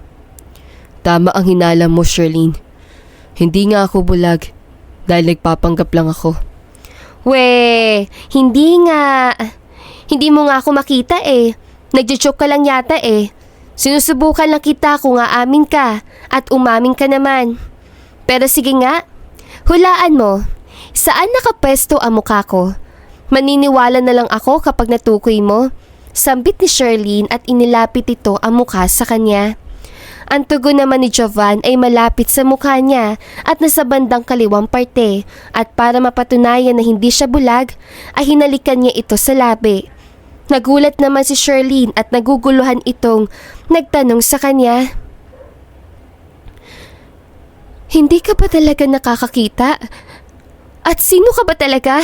Tama ang hinala mo, Charlene. Hindi nga ako bulag dahil nagpapanggap lang ako. Hindi nga. Hindi mo nga ako makita eh. Nagjo-joke ka lang yata eh. Sinusubukan lang kita kung aamin ka at umamin ka naman. Pero sige nga, hulaan mo. Saan nakapwesto ang mukha ko? Maniniwala na lang ako kapag natukoy mo. Sambit ni Charlene at inilapit ito ang mukha sa kanya. Ang tugon naman ni Jovan ay malapit sa mukha niya at nasa bandang kaliwang parte at para mapatunayan na hindi siya bulag ay hinalikan niya ito sa labi. Nagulat naman si Charlene at naguguluhan itong nagtanong sa kanya. Hindi ka ba talaga nakakakita? At sino ka ba talaga?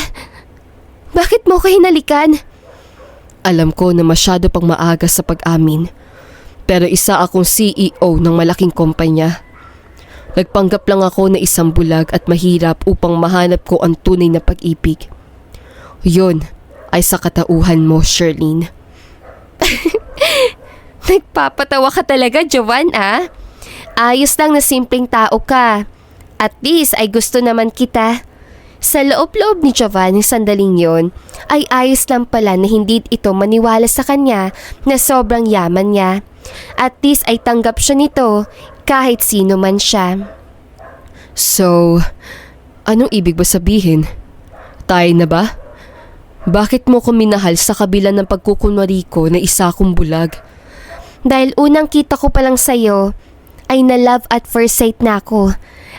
Bakit mo ko hinalikan? Alam ko na masyado pang maaga sa pag-amin. Pero isa akong CEO ng malaking kumpanya. Nagpanggap lang ako na isang bulag at mahirap upang mahanap ko ang tunay na pag-ibig. Yun ay sa katauhan mo, Charlene. Nagpapatawa ka talaga, Jovan, ah? Ayos lang na simpleng tao ka. At least ay gusto naman kita. Sa loob-loob ni Jovan ng sandaling yon, ay ayos lang pala na hindi ito maniwala sa kanya na sobrang yaman niya. At least ay tanggap siya nito kahit sino man siya. So, anong ibig ba sabihin? Tayo na ba? Bakit mo ko minahal sa kabila ng pagkukunwari ko na isa akong bulag? Dahil unang kita ko pa lang sa'yo, ay na-love at first sight na ako.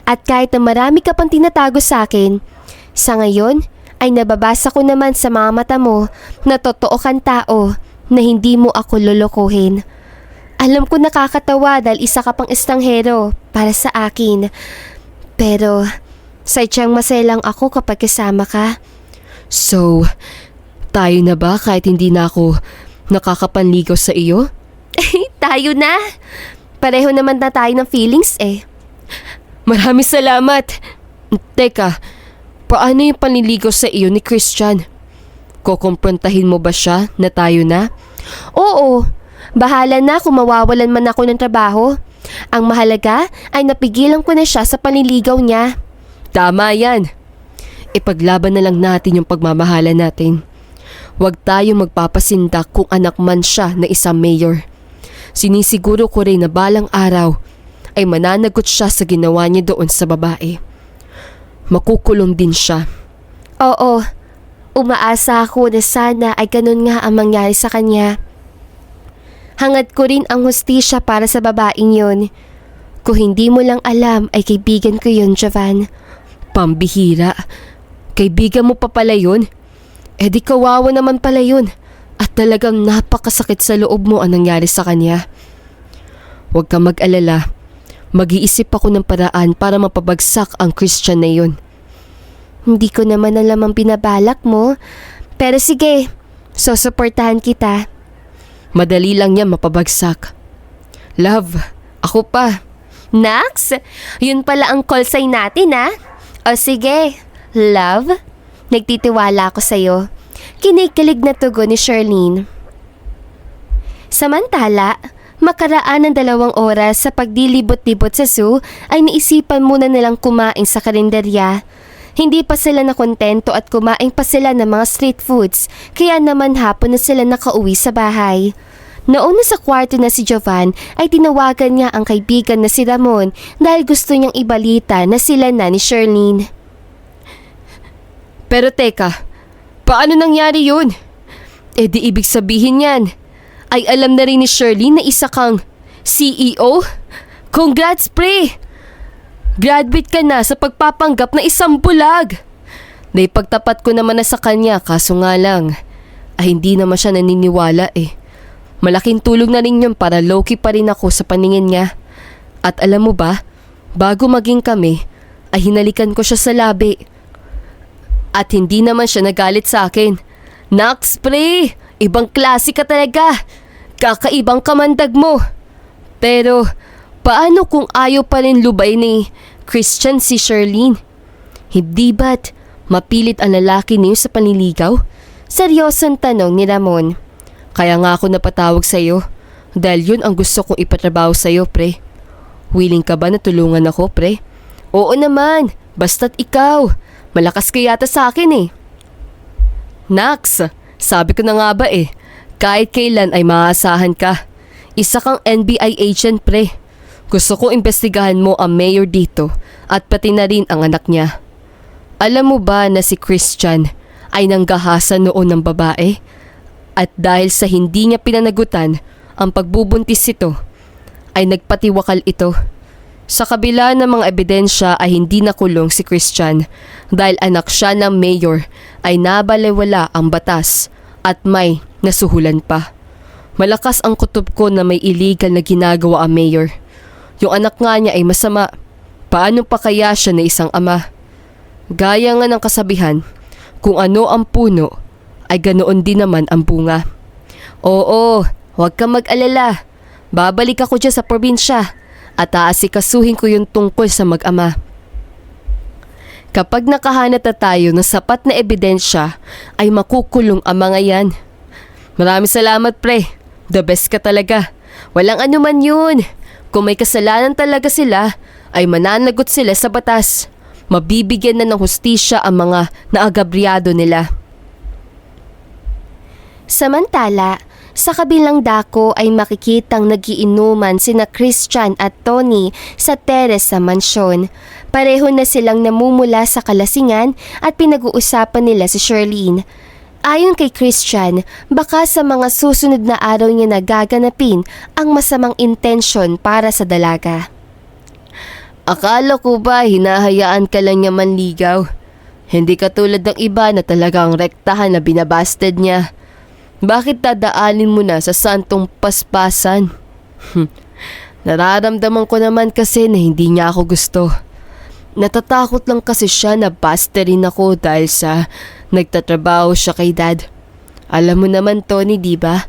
At kahit na marami ka pang tinatago sa akin, sa ngayon ay nababasa ko naman sa mga mata mo na totoo kang tao na hindi mo ako lolokohin. Alam ko nakakatawa dahil isa ka pang estranghero para sa akin. Pero sadyang masaya lang ako kapag kasama ka. So, tayo na ba kahit hindi na ako nakakapanligaw sa iyo? Tayo na. Pareho naman na tayo ng feelings eh. Maraming salamat. Teka, paano yung panliligaw sa iyo ni Christian? Kukumprontahin mo ba siya na tayo na? Oo, bahala na kung mawawalan man ako ng trabaho. Ang mahalaga ay napigilan ko na siya sa panliligaw niya. Tama yan. Ipaglaban na lang natin yung pagmamahala natin. Huwag tayong magpapasindak kung anak man siya na isang mayor. Sinisiguro ko rin na balang araw ay mananagot siya sa ginawa niya doon sa babae. Makukulong din siya. Oo, umaasa ako na sana ay ganun nga ang mangyari sa kanya. Hangad ko rin ang hustisya para sa babaeng yun. Kung hindi mo lang alam ay kaibigan ko yun, Jovan. Pambihira. Kaibigan mo pa pala yun? Eh di kawawa naman pala yun. At talagang napakasakit sa loob mo ang nangyari sa kanya. Huwag kang mag-alala. Mag-iisip ako ng paraan para mapabagsak ang Christian na yun. Hindi ko naman alam ang binabalak mo. Pero sige, susuportahan kita. Madali lang yan mapabagsak. Love, ako pa. Nax, yun pala ang call sign natin ah. O sige, love, nagtitiwala ako sa'yo. Kinikilig na tugon ni Charlene. Samantala, makaraan ng 2 oras sa pagdilibot-libot sa zoo ay naisipan muna nilang kumain sa karinderya. Hindi pa sila nakontento at kumain pa sila ng mga street foods kaya naman hapon na sila nakauwi sa bahay. Nauna sa kwarto na si Jovan ay tinawagan niya ang kaibigan na si Ramon dahil gusto niyang ibalita na sila na ni Charlene. Pero teka, paano nangyari yun? Eh di ibig sabihin yan ay alam na rin ni Charlene na isa kang CEO? Congrats pre! Graduate ka na sa pagpapanggap na isang bulag. Naipagtapat ko naman na sa kanya kaso nga lang ay hindi naman siya naniniwala eh. Malaking tulong na rin yun para low-key pa rin ako sa paningin niya. At alam mo ba, bago maging kami ay hinalikan ko siya sa labi. At hindi naman siya nagalit sa akin. Nax, pre! Ibang klase ka talaga! Kakaibang kamandag mo! Pero, paano kung ayaw pa rin lubay ni Christian si Sherlyn? Hindi ba't mapilit ang lalaki niyo sa panliligaw? Seryosong tanong ni Ramon. Kaya nga ako napatawag sa'yo. Dahil yun ang gusto kong ipatrabaho sa'yo, pre. Willing ka ba na tulungan ako, pre? Oo naman, basta't ikaw. Malakas ka yata sa akin eh. Nax, sabi ko na nga ba eh. Kahit kailan ay maaasahan ka. Isa kang NBI agent, pre. Gusto ko imbestigahan mo ang mayor dito at pati na rin ang anak niya. Alam mo ba na si Christian ay nanggahasa noon ng babae? At dahil sa hindi niya pinanagutan ang pagbubuntis ito, ay nagpatiwakal ito. Sa kabila ng mga ebidensya ay hindi nakulong si Christian dahil anak siya ng mayor ay nabalewala ang batas at may nasuhulan pa. Malakas ang kutob ko na may illegal na ginagawa ang mayor. Yung anak nga niya ay masama. Paano pa kaya siya na isang ama? Gaya nga ng kasabihan, kung ano ang puno, ay ganoon din naman ang bunga. Oo, huwag kang mag-alala. Babalik ako dyan sa probinsya at aasikasuhin ko yung tungkol sa mag-ama. Kapag nakahanap na tayo ng sapat na ebidensya, ay makukulong ang mga yan. Maraming salamat, pre. The best ka talaga. Walang anuman yun. Kung may kasalanan talaga sila, ay mananagot sila sa batas. Mabibigyan na ng hustisya ang mga naagabriado nila. Samantala, sa kabilang dako ay makikitang nagiinuman sina Christian at Tony sa teres sa mansyon. Pareho na silang namumula sa kalasingan at pinag-uusapan nila si Sherlyn. Ayon kay Christian, baka sa mga susunod na araw niya nagaganapin ang masamang intensyon para sa dalaga. Akala ko ba hinahayaan ka lang niya manligaw? Hindi katulad ng iba na talagang rektahan na binabasted niya. Bakit dadaanin mo na sa santong paspasan? Nararamdaman ko naman kasi na hindi niya ako gusto. Natatakot lang kasi siya na basterin ako dahil sa nagtatrabaho siya kay dad. Alam mo naman, Tony, di ba?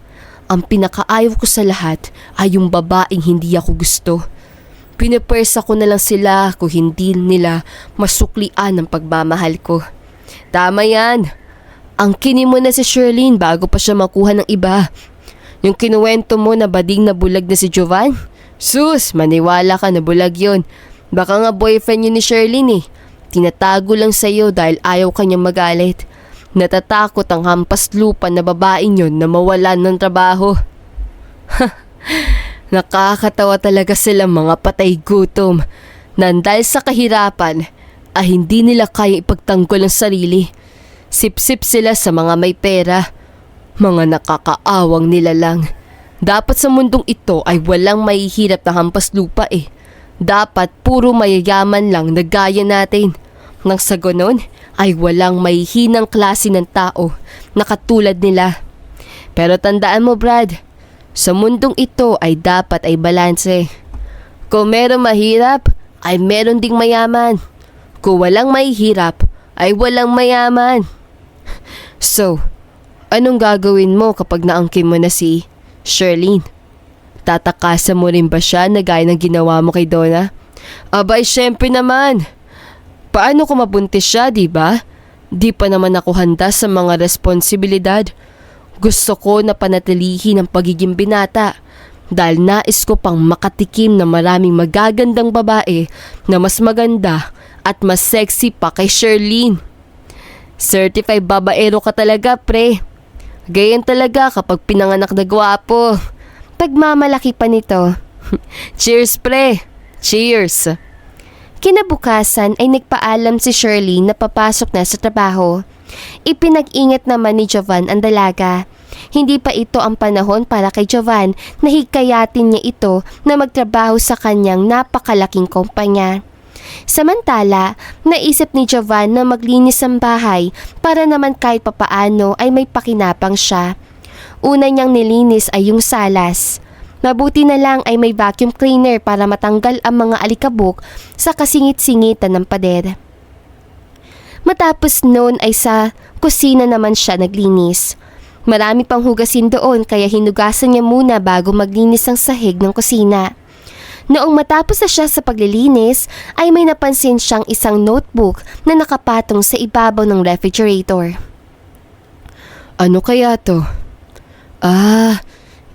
Ang pinakaayaw ko sa lahat ay yung babaeng hindi ako gusto. Pinapwersa ko na lang sila kung hindi nila masuklian ang pagmamahal ko. Tama yan. Angkinin mo na si Sherlyn bago pa siya makuha ng iba. Yung kinuwento mo na bading na bulag na si Jovan? Sus, maniwala ka na bulag yun. Baka nga boyfriend yun ni Sherlyn eh. Tinatago lang sa'yo dahil ayaw kanyang magalit. Natatakot ang hampas lupa na babaeng yun na mawalan ng trabaho. Nakakatawa talaga silang mga patay gutom. Nandahil sa kahirapan, ay hindi nila kaya ipagtanggol ang sarili. Sip-sip sila sa mga may pera. Mga nakakaawang nila lang. Dapat sa mundong ito ay walang mahihirap na hampas lupa eh. Dapat puro mayayaman lang na gaya natin. Nang sa ganon ay walang mahihinang klase ng tao na katulad nila. Pero tandaan mo, Brad, sa mundong ito ay dapat ay balanse. Kung meron mahirap, ay meron ding mayaman. Kung walang mahihirap, ay walang mayaman. So, anong gagawin mo kapag naangkin mo na si Sherlyn? Tatakasan mo rin ba siya na gaya ng ginawa mo kay Donna? Abay, syempre naman. Paano kung mabuntis siya, di ba? Di pa naman ako handa sa mga responsibilidad. Gusto ko na panatilihin ang pagiging binata dahil nais ko pang makatikim na maraming magagandang babae na mas maganda at mas sexy pa kay Sherlyn. Certified babaero ka talaga, pre. Gayan talaga kapag pinanganak na gwapo. Pagmamalaki pa nito. Cheers, pre. Cheers. Kinabukasan ay nagpaalam si Sherlyn na papasok na sa trabaho. Ipinag-ingat naman ni Jovan ang dalaga. Hindi pa ito ang panahon para kay Jovan na hikayatin niya ito na magtrabaho sa kanyang napakalaking kumpanya. Samantala, naisip ni Jovan na maglinis ang bahay para naman kahit papaano ay may pakinapang siya. Una niyang nilinis ay yung salas. Mabuti na lang ay may vacuum cleaner para matanggal ang mga alikabok sa kasingit-singitan ng pader. Matapos noon ay sa kusina naman siya naglinis. Marami pang hugasin doon kaya hinugasan niya muna bago maglinis ang sahig ng kusina. Noong matapos na siya sa paglilinis ay may napansin siyang isang notebook na nakapatong sa ibabaw ng refrigerator. Ano kaya to?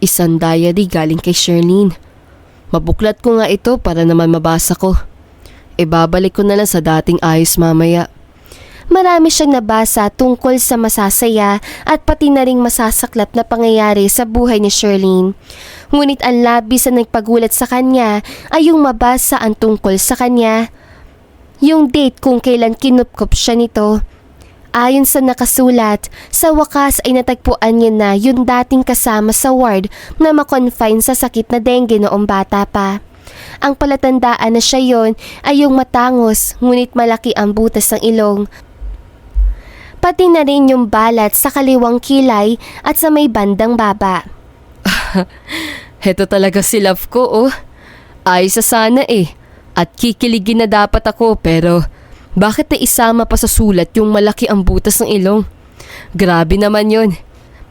Isang diary galing kay Sherlyn. Mabuklat ko nga ito para naman mabasa ko. Ibabalik ko na lang sa dating ayos mamaya. Marami siyang nabasa tungkol sa masasaya at pati na ring masasaklap na pangyayari sa buhay ni Sherlyn. Ngunit ang labis na nagpagulat sa kanya ay yung mabasa ang tungkol sa kanya. Yung date kung kailan kinupkop siya nito. Ayon sa nakasulat, sa wakas ay natagpuan niya na yung dating kasama sa ward na makonfine sa sakit na dengue noong bata pa. Ang palatandaan na siya yon ay yung matangos ngunit malaki ang butas ng ilong. Pati na rin yung balat sa kaliwang kilay at sa may bandang baba. Heto talaga si love ko, oh. Ayos sa sana eh. At kikiligin na dapat ako pero bakit na isama pa sa sulat yung malaki ang butas ng ilong? Grabe naman yun.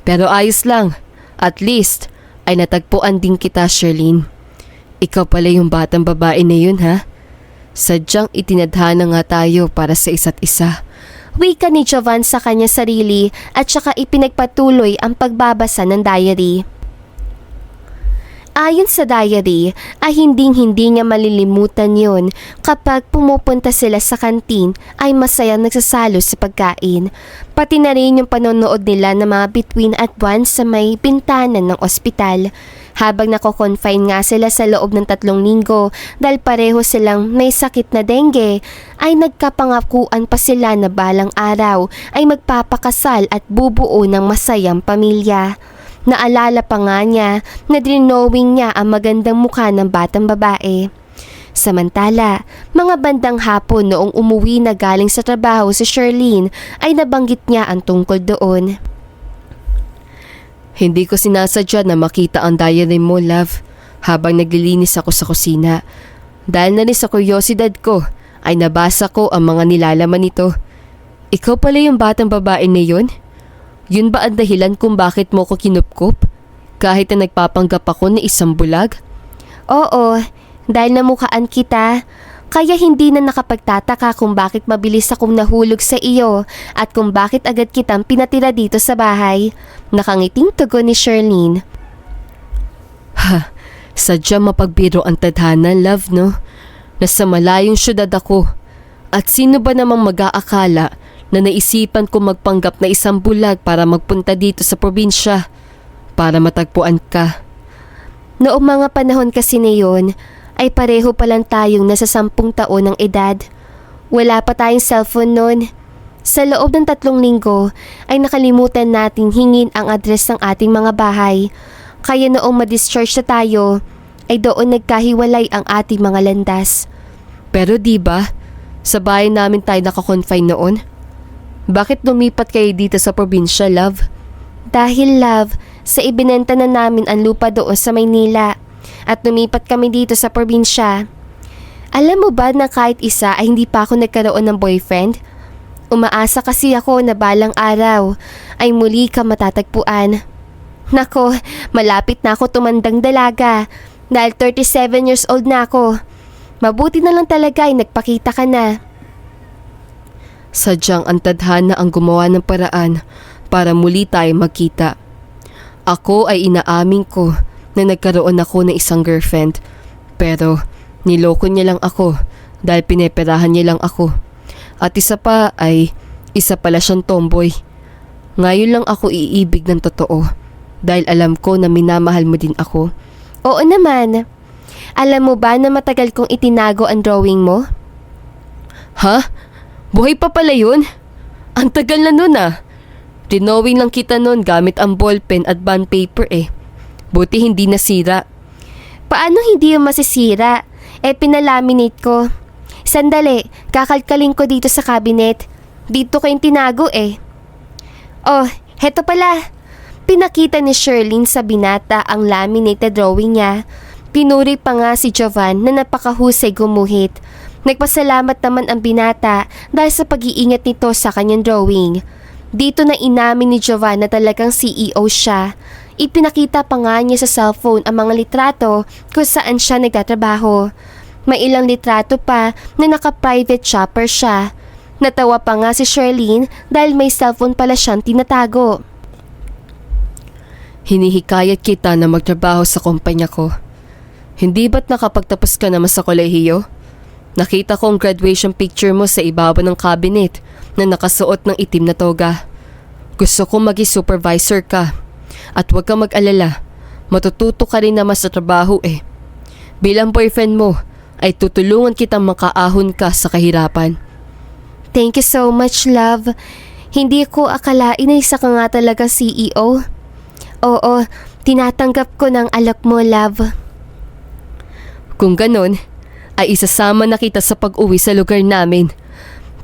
Pero ayos lang. At least ay natagpuan din kita, Sherlyn. Ikaw pala yung batang babae na yun, ha? Sadyang itinadhana nga tayo para sa isa't isa. Wika ni Jovan sa kanya sarili at saka ipinagpatuloy ang pagbabasa ng diary. Ayon sa diary ay hinding-hindi niya malilimutan yon kapag pumupunta sila sa kantin ay masayang nagsasalo sa pagkain. Pati na rin yung panonood nila ng mga bituin at buwan sa may bintana ng ospital. Habang nako-confine nga sila sa loob ng 3 linggo dahil pareho silang may sakit na dengue, ay nagkapangakuan pa sila na balang araw ay magpapakasal at bubuo ng masayang pamilya. Naalala pa nga niya na drinowing niya ang magandang mukha ng batang babae. Samantala, mga bandang hapon noong umuwi na galing sa trabaho si Sherlyn ay nabanggit niya ang tungkol doon. Hindi ko sinasadya na makita ang diary mo, love, habang naglilinis ako sa kusina. Dahil na rin sa kuryosidad ko, ay nabasa ko ang mga nilalaman nito. Ikaw pala yung batang babae na yun? Yun ba ang dahilan kung bakit mo ko kinupkop? Kahit na nagpapanggap ako na isang bulag? Oo, dahil namukhaan kita. Kaya hindi na nakapagtataka kung bakit mabilis akong nahulog sa iyo at kung bakit agad kitang pinatira dito sa bahay. Nakangiting tugon ni Sherlyn. Sadya mapagbiro ang tadhana, love, no? Nasa malayong syudad ako. At sino ba namang mag-aakala na naisipan ko magpanggap na isang bulag para magpunta dito sa probinsya para matagpuan ka? Noong mga panahon kasi na yun, ay pareho pa lang tayong nasa 10 taon ng edad. Wala pa tayong cellphone noon. Sa loob ng 3 linggo ay nakalimutan nating hingin ang address ng ating mga bahay. Kaya noong ma-discharge na tayo, ay doon nagkahiwalay ang ating mga landas. Pero di ba, sa bahay namin tayo nakakonfine noon? Bakit lumipat kayo dito sa probinsya, love? Dahil love, sa ibinenta na namin ang lupa doon sa Maynila. At lumipat kami dito sa probinsya. Alam mo ba na kahit isa ay hindi pa ako nagkaroon ng boyfriend? Umaasa kasi ako na balang araw ay muli ka matatagpuan. Nako, malapit na ako tumandang dalaga dahil 37 years old na ako. Mabuti na lang talaga ay nagpakita ka na. Sadyang ang tadhana ang gumawa ng paraan para muli tayo magkita. Ako ay inaamin ko na nagkaroon ako ng isang girlfriend. Pero niloko niya lang ako dahil pineperahan niya lang ako. At isa pa ay isa pala siyang tomboy. Ngayon lang ako iibig ng totoo dahil alam ko na minamahal mo din ako. Oo naman. Alam mo ba na matagal kong itinago ang drawing mo? Ha? Buhay pa pala yun? Ang tagal na nun ah. Dinowing lang kita nun gamit ang ballpen at bond paper eh. Buti hindi nasira. Paano hindi yung masisira? Pinalaminate ko. Sandali, kakalkalin ko dito sa cabinet. Dito ko yung tinago eh. Oh, heto pala. Pinakita ni Sherlyn sa binata ang laminated drawing niya. Pinuri pa nga si Jovan na napakahusay gumuhit. Nagpasalamat naman ang binata dahil sa pag-iingat nito sa kanyang drawing. Dito na inamin ni Jovan na talagang CEO siya. Ipinakita pa nga niya sa cellphone ang mga litrato kung saan siya nagtatrabaho. May ilang litrato pa na naka-private shopper siya. Natawa pa nga si Sherlyn dahil may cellphone pala siyang tinatago. Hinihikayat kita na magtrabaho sa kumpanya ko. Hindi ba't nakapagtapos ka naman sa kolehiyo? Nakita ko ang graduation picture mo sa ibabaw ng cabinet na nakasuot ng itim na toga. Gusto ko maging supervisor ka. At huwag kang mag-alala, matututo ka rin naman sa trabaho eh. Bilang boyfriend mo, ay tutulungan kitang makaahon ka sa kahirapan. Thank you so much, love. Hindi ko akalain na isa ka nga talaga CEO. Oo, tinatanggap ko ng alok mo, love. Kung ganon, ay isasama na kita sa pag-uwi sa lugar namin.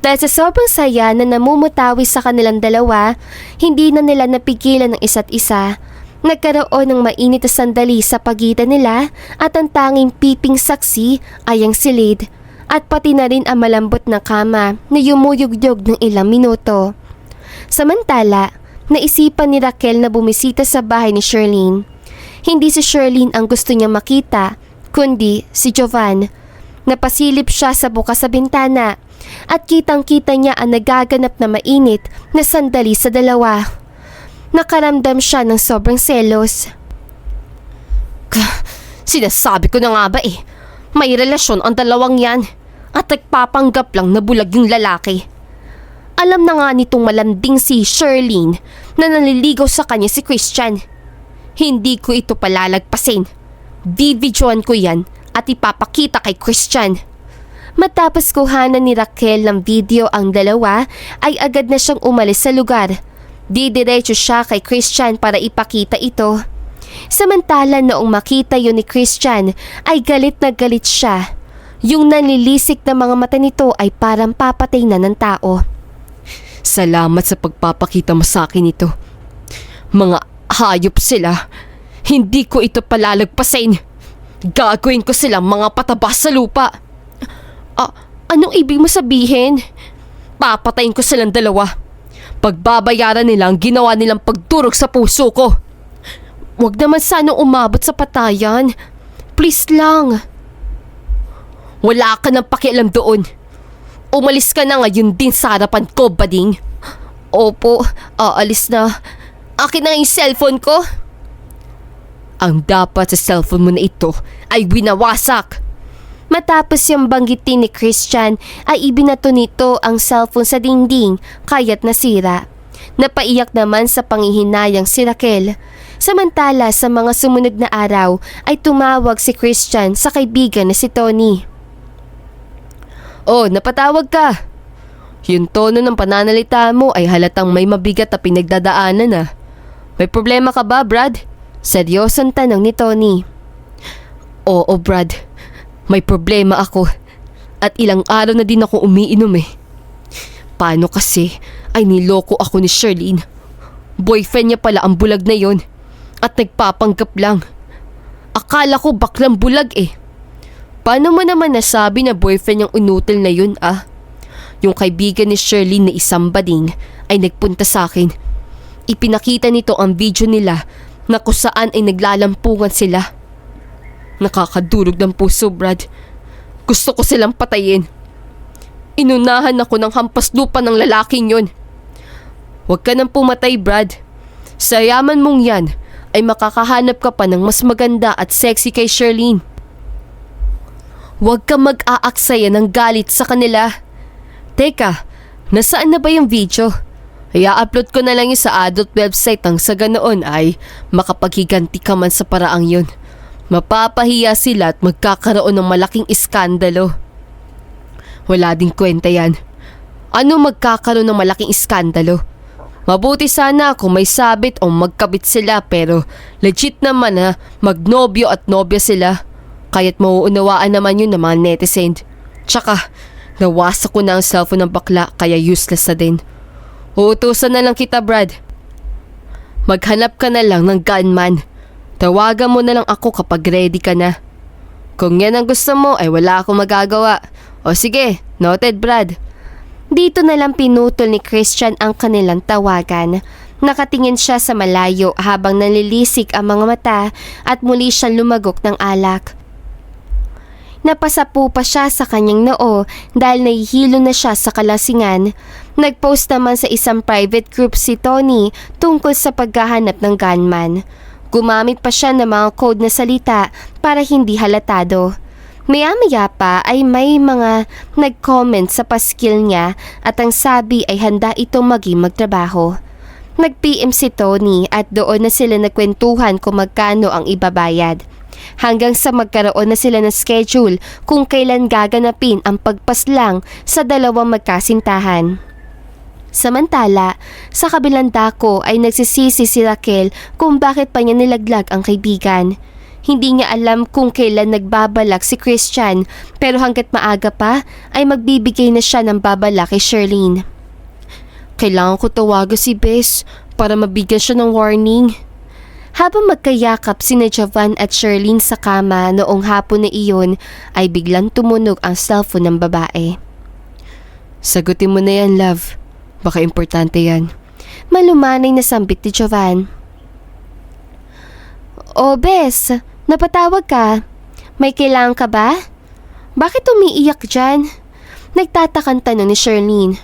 Dahil sa sobrang saya na namumutawi sa kanilang dalawa, hindi na nila napigilan ng isa't isa. Nagkaroon ng mainit na sandali sa pagitan nila at ang tanging piping saksi ay ang silid at pati na rin ang malambot na kama na yumuyugdog ng ilang minuto. Samantala, naisipan ni Raquel na bumisita sa bahay ni Sherlyn. Hindi si Sherlyn ang gusto niya makita, kundi si Jovan. Napasilip siya sa bukas sa bintana at kitang-kita niya ang nagaganap na mainit na sandali sa dalawa. Nakaramdam siya ng sobrang selos. Sinasabi ko na nga ba eh, may relasyon ang dalawang yan at nagpapanggap lang na bulag yung lalaki. Alam na nga nitong malanding si Sherlyn na naliligaw sa kanya si Christian. Hindi ko ito palalagpasin. Bibidyoan ko yan at ipapakita kay Christian. Matapos kuhanan ni Raquel ng video ang dalawa ay agad na siyang umalis sa lugar. Didiretso siya kay Christian para ipakita ito. Samantala noong makita yun ni Christian ay galit na galit siya. Yung nanlilisik na mga mata nito ay parang papatay na ng tao. Salamat sa pagpapakita mo sa akin ito. Mga hayop sila. Hindi ko ito palalagpasin. Gagawin ko silang mga patabas sa lupa. Anong ibig mo sabihin? Papatayin ko silang dalawa. Pagbabayaran nila ang ginawa nilang pagdurog sa puso ko. Huwag naman sanang umabot sa patayan. Please lang. Wala ka nang pakialam doon. Umalis ka na ngayon din sa harapan ko, bading. Opo, aalis na. Akin na yung cellphone ko. Ang dapat sa cellphone mo na ito ay winawasak. Matapos yung banggitin ni Christian ay ibinato nito ang cellphone sa dingding kaya't nasira. Napaiyak naman sa pangihinayang si Raquel. Samantala sa mga sumunod na araw ay tumawag si Christian sa kaibigan na si Tony. Oh, napatawag ka. Yung tono ng pananalita mo ay halatang may mabigat na pinagdadaanan na. May problema ka ba, Brad? Seryosong tanong ni Tony. Oo, Brad. May problema ako. At ilang araw na din ako umiinom eh. Paano kasi ay niloko ako ni Sherlyn? Boyfriend niya pala ang bulag na yon at nagpapanggap lang. Akala ko baklang bulag eh. Paano mo naman nasabi na boyfriend niyang inutil na yun ah? Yung kaibigan ni Sherlyn na isang bading ay nagpunta sa akin. Ipinakita nito ang video nila na kung saan ay naglalampungan sila. Nakakadurog ng puso, Brad. Gusto ko silang patayin. Inunahan ako ng hampas lupa ng lalaking yon. Huwag ka nang pumatay, Brad. Sa yaman mong yan ay makakahanap ka pa ng mas maganda at sexy kay Sherlyn. Huwag ka mag-aaksaya ng galit sa kanila. Teka, nasaan na ba yung video? I-upload ko na lang yun sa adult website nang sa ganoon ay makapaghiganti ka man sa paraang yun. Mapapahiya sila at magkakaroon ng malaking iskandalo. Wala ding kwenta yan. Ano magkakaroon ng malaking iskandalo? Mabuti sana kung may sabit o magkabit sila pero legit naman na magnobyo at nobya sila. Kaya't mauunawaan naman yun ng mga netizen. Tsaka, nawasak ko na ang cellphone ng bakla kaya useless na din. Uutusan na lang kita, Brad. Maghanap ka na lang ng gunman. Tawagan mo na lang ako kapag ready ka na. Kung yan ang gusto mo ay wala akong magagawa. O sige, noted Brad. Dito na lang pinutol ni Christian ang kanilang tawagan. Nakatingin siya sa malayo habang nalilisik ang mga mata at muli siyang lumagok ng alak. Napasapu pa siya sa kanyang noo dahil nahihilo na siya sa kalasingan. Nag-post naman sa isang private group si Tony tungkol sa paghahanap ng gunman. Gumamit pa siya ng mga code na salita para hindi halatado. Maya-maya pa ay may mga nag-comment sa paskil niya at ang sabi ay handa itong maging magtrabaho. Nag-PM si Tony at doon na sila nagkwentuhan kung magkano ang ibabayad. Hanggang sa magkaroon na sila ng schedule kung kailan gaganapin ang pagpaslang sa dalawang magkasintahan. Samantala, sa kabilang dako ay nagsisisi si Raquel kung bakit pa niya nilaglag ang kaibigan. Hindi niya alam kung kailan nagbabalak si Christian pero hanggat maaga pa ay magbibigay na siya ng babala kay Sherlyn. Kailangan ko tawagan si Bess para mabigyan siya ng warning. Habang magkayakap sina Jovan at Sherlyn sa kama noong hapon na iyon ay biglang tumunog ang cellphone ng babae. Sagutin mo na yan, love. Baka importante yan. Malumanay na sambit ni Jovan. O Bes, napatawag ka. May kailangan ka ba? Bakit umiiyak dyan? Nagtatakang tanong ni Sherlyn.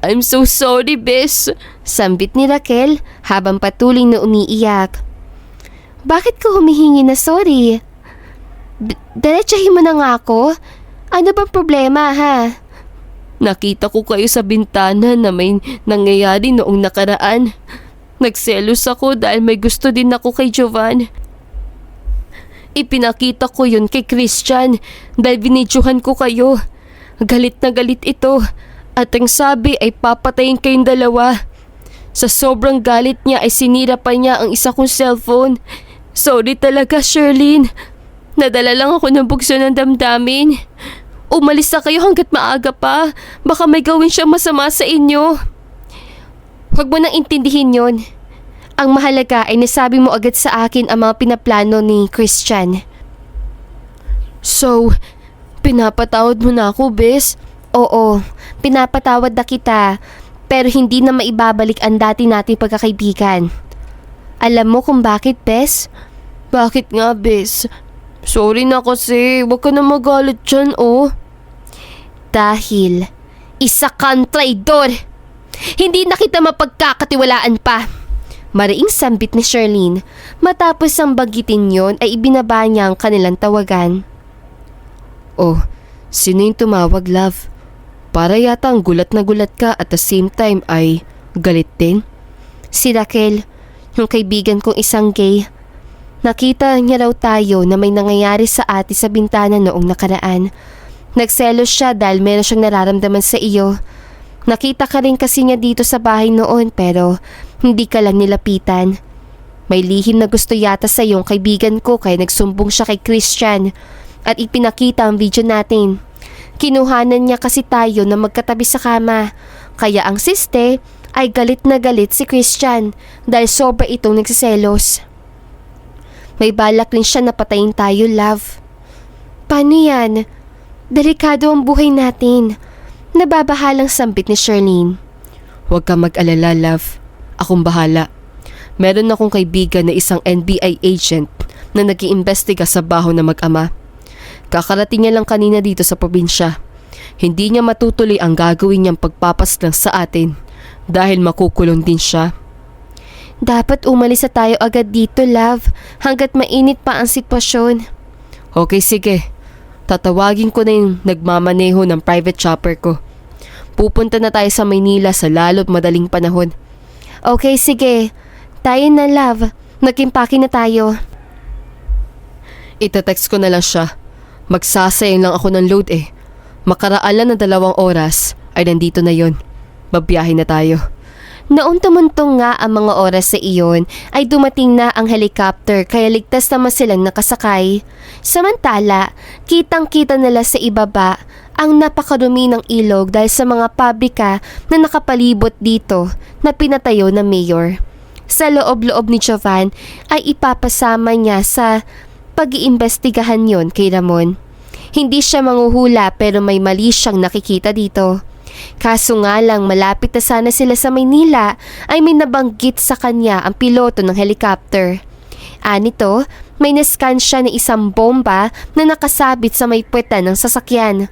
I'm so sorry, Bess. Sambit ni Raquel habang patuloy na umiiyak. Bakit ka humihingi na sorry? Diretsahin mo na nga ako. Ano bang problema ha? Nakita ko kayo sa bintana na may nangyayari noong nakaraan. Nagselos ako dahil may gusto din ako kay Jovan. Ipinakita ko yun kay Christian dahil binidyohan ko kayo. Galit na galit ito. At ang sabi ay papatayin kayong dalawa. Sa sobrang galit niya ay sinira pa niya ang isa kong cellphone. Sorry talaga, Sherlyn. Nadala lang ako ng bugso ng damdamin. Umalis na kayo hanggat maaga pa. Baka may gawin siyang masama sa inyo. Huwag mo nang intindihin yon. Ang mahalaga ay nasabi mo agad sa akin ang mga pinaplano ni Christian. So, pinapatawad mo na ako, Bess? Oo, pinapatawad na kita, pero hindi na maibabalik ang dati nating pagkakaibigan. Alam mo kung bakit, Bes? Bakit nga, Bess? Sorry na kasi, wag ka na magalit dyan, oh. Dahil isa kang traidor. Hindi na kita mapagkakatiwalaan pa. Mariing sambit ni Sherlyn. Matapos ang bagitin yon ay ibinaba niya ang kanilang tawagan. Oh, sino yung tumawag, love? Para yata ang gulat na gulat ka at the same time ay galit din. Si Raquel, yung kaibigan kong isang gay. Nakita niya raw tayo na may nangyayari sa ate sa bintana noong nakaraan. Nagselos siya dahil meron siyang nararamdaman sa iyo. Nakita ka rin kasi niya dito sa bahay noon pero hindi ka lang nilapitan. May lihim na gusto yata sa iyong kaibigan ko kaya nagsumbong siya kay Christian at ipinakita ang video natin. Kinuhanan niya kasi tayo na magkatabi sa kama. Kaya ang siste ay galit na galit si Christian dahil sobra itong nagsiselos. May balak rin siya na patayin tayo, love. Paano yan? Delikado ang buhay natin. Nababahalang sambit ni Sherlyn. Huwag ka mag-alala, love. Akong bahala. Meron akong kaibigan na isang NBI agent na nag-iimbestiga sa baho na mag-ama. Kakarating niya lang kanina dito sa probinsya. Hindi niya matutuloy ang gagawin niyang pagpapaslang sa atin dahil makukulong din siya. Dapat umalis na tayo agad dito, love, hanggat mainit pa ang sitwasyon. Okay, sige. Tatawagin ko na yung nagmamaneho ng private chopper ko. Pupunta na tayo sa Maynila sa lalo't madaling panahon. Okay, sige. Tayo na, love. Nag-impake na tayo. Ita-text ko na lang siya. Magsasayang lang ako ng load eh. Makaraan lang na 2 oras ay nandito na yon. Babiyahe na tayo. Noong tumuntong nga ang mga oras sa iyon ay dumating na ang helicopter kaya ligtas naman silang nakasakay. Samantala, kitang-kita nila sa ibaba ang napakarumi ng ilog dahil sa mga pabrika na nakapalibot dito na pinatayo ng mayor. Sa loob-loob ni Jovan ay ipapasama niya sa pag-iimbestigahan yon kay Ramon. Hindi siya manghuhula pero may mali siyang nakikita dito. Kaso nga lang malapit na sana sila sa Maynila ay may nabanggit sa kanya ang piloto ng helicopter. Anito, may nascan siya ng isang bomba na nakasabit sa may puwetan ng sasakyan.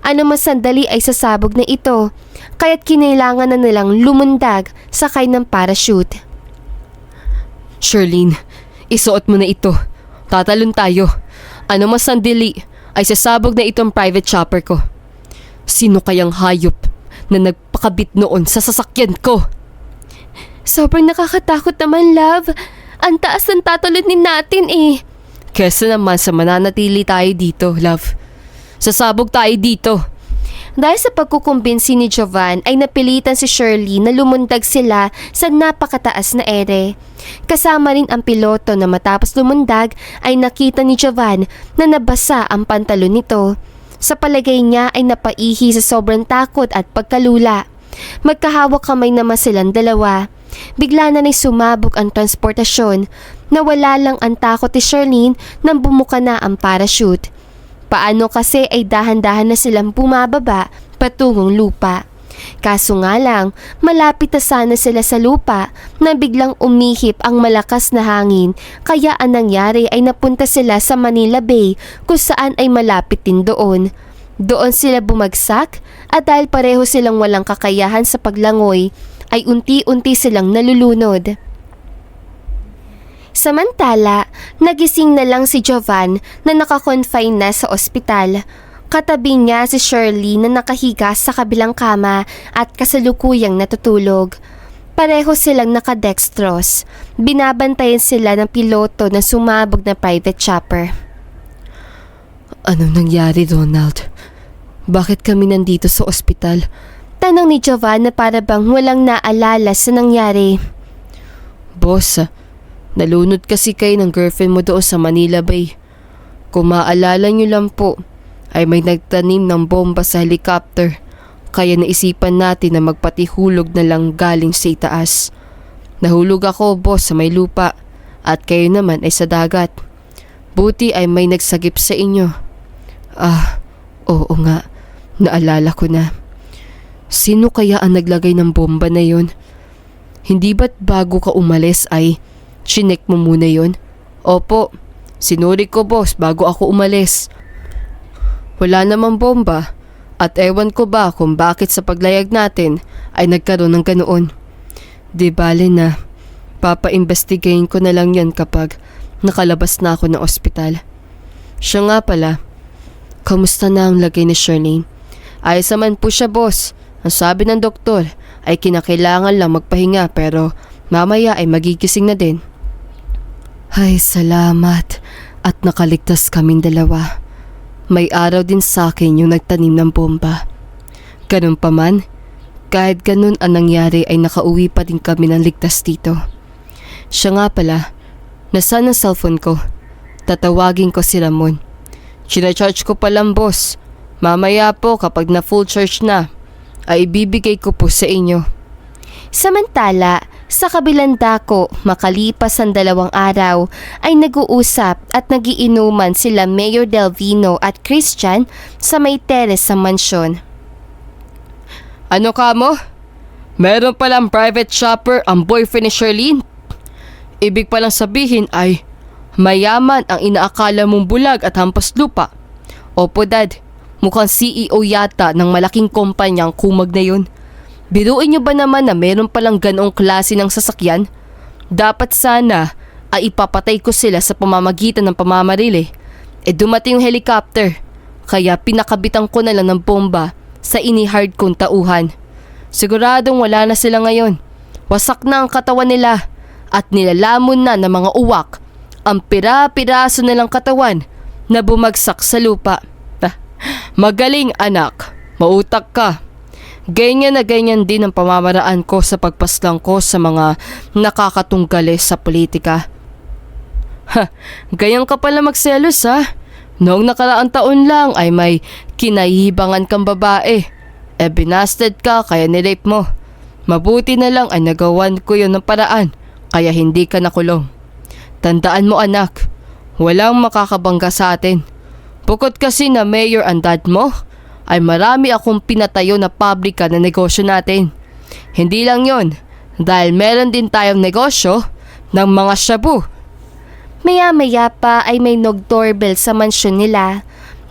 Ano masandali ay sasabog na ito, kaya't kinailangan na nilang lumundag sakay ng parachute. Charlene, isuot mo na ito. Tatalon tayo. Ano masandali ay sasabog na itong private chopper ko. Sino kayang hayop na nagpakabit noon sa sasakyan ko? Sobrang nakakatakot naman, love. Ang taas ng tatalonin natin eh. Kesa naman sa mananatili tayo dito, love. Sasabog tayo dito. Dahil sa pagkukumbinsi ni Jovan ay napilitan si Shirley na lumundag sila sa napakataas na ere. Kasama rin ang piloto na matapos lumundag ay nakita ni Jovan na nabasa ang pantalon nito. Sa palagay niya ay napaihi sa sobrang takot at pagkalula. Magkahawak kamay naman silang dalawa. Bigla na sumabog ang transportasyon. Nawala lang ang takot ni Charlene nang bumuka na ang parachute. Paano kasi ay dahan-dahan na silang bumababa patungong lupa. Kaso nga lang, malapit na sana sila sa lupa na biglang umihip ang malakas na hangin kaya ang nangyari ay napunta sila sa Manila Bay kung saan ay malapit din doon. Doon sila bumagsak at dahil pareho silang walang kakayahan sa paglangoy ay unti-unti silang nalulunod. Samantala, nagising na lang si Jovan na nakakonfine na sa ospital. Katabi niya si Shirley na nakahiga sa kabilang kama at kasalukuyang natutulog. Pareho silang nakadextrose. Binabantayan sila ng piloto na sumabog na private chopper. Anong nangyari, Ronald? Bakit kami nandito sa ospital? Tanong ni Jovan na para bang walang naalala sa nangyari. Boss, nalunod kasi kayo ng girlfriend mo doon sa Manila Bay. Kung maalala nyo lang po, ay may nagtanim ng bomba sa helicopter. Kaya naisipan natin na magpatihulog na lang galing sa itaas. Nahulog ako, boss, sa may lupa. At kayo naman ay sa dagat. Buti ay may nagsagip sa inyo. Oo nga. Naalala ko na. Sino kaya ang naglagay ng bomba na yon? Hindi ba't bago ka umalis ay chinek mo muna yon? Opo, sinuri ko, boss, bago ako umalis. Wala namang bomba at ewan ko ba kung bakit sa paglayag natin ay nagkaroon ng ganoon. Di bale na, papa-investigahin ko na lang yan kapag nakalabas na ako ng ospital. Siya nga pala, kamusta na ang lagay ni Charlene? Ayos naman po siya, boss. Ang sabi ng doktor ay kinakailangan lang magpahinga pero mamaya ay magigising na din. Ay, salamat at nakaligtas kaming dalawa. May araw din sa akin yung nagtanim ng bomba. Ganun pa man, kahit ganun ang nangyari ay nakauwi pa din kami ng ligtas dito. Siya nga pala, nasaan ang cellphone ko? Tatawagin ko si Ramon. Sinacharge ko pa lang, boss. Mamaya po kapag na full charge na, ay ibibigay ko po sa inyo. Samantala, sa kabilang dako, makalipas ang 2 araw, ay nag-uusap at nagiinuman sila Mayor Delvino at Christian sa may terrace sa mansyon. Ano ka mo? Meron palang private shopper ang boyfriend ni Charlene? Ibig palang sabihin ay mayaman ang inaakala mong bulag at hampas lupa. Opo, Dad. Mukhang CEO yata ng malaking kumpanyang kumag na yun. Biruin niyo ba naman na meron palang ganoong klase ng sasakyan? Dapat sana ay ipapatay ko sila sa pamamagitan ng pamamarili. Dumating yung helicopter, kaya pinakabitan ko na lang ng bomba sa inihard kong tauhan. Siguradong wala na sila ngayon. Wasak na ang katawan nila at nilalamon na ng mga uwak ang pira-piraso nilang katawan na bumagsak sa lupa. Magaling, anak. Mautak ka. Ganyan na ganyan din ang pamamaraan ko sa pagpaslang ko sa mga nakakatunggali sa politika. Ganyan ka pala magselos, ha? Noong nakaraang taon lang ay may kinahihibangan kang babae. Binasted ka kaya nirape mo. Mabuti na lang ay nagawan ko yun ng paraan kaya hindi ka nakulong. Tandaan mo, anak, walang makakabangga sa atin. Bukod kasi na mayor ang dad mo, ay marami akong pinatayo na pabrika na negosyo natin. Hindi lang yon, dahil meron din tayong negosyo ng mga shabu. Maya-maya pa ay may nag-doorbell sa mansyon nila.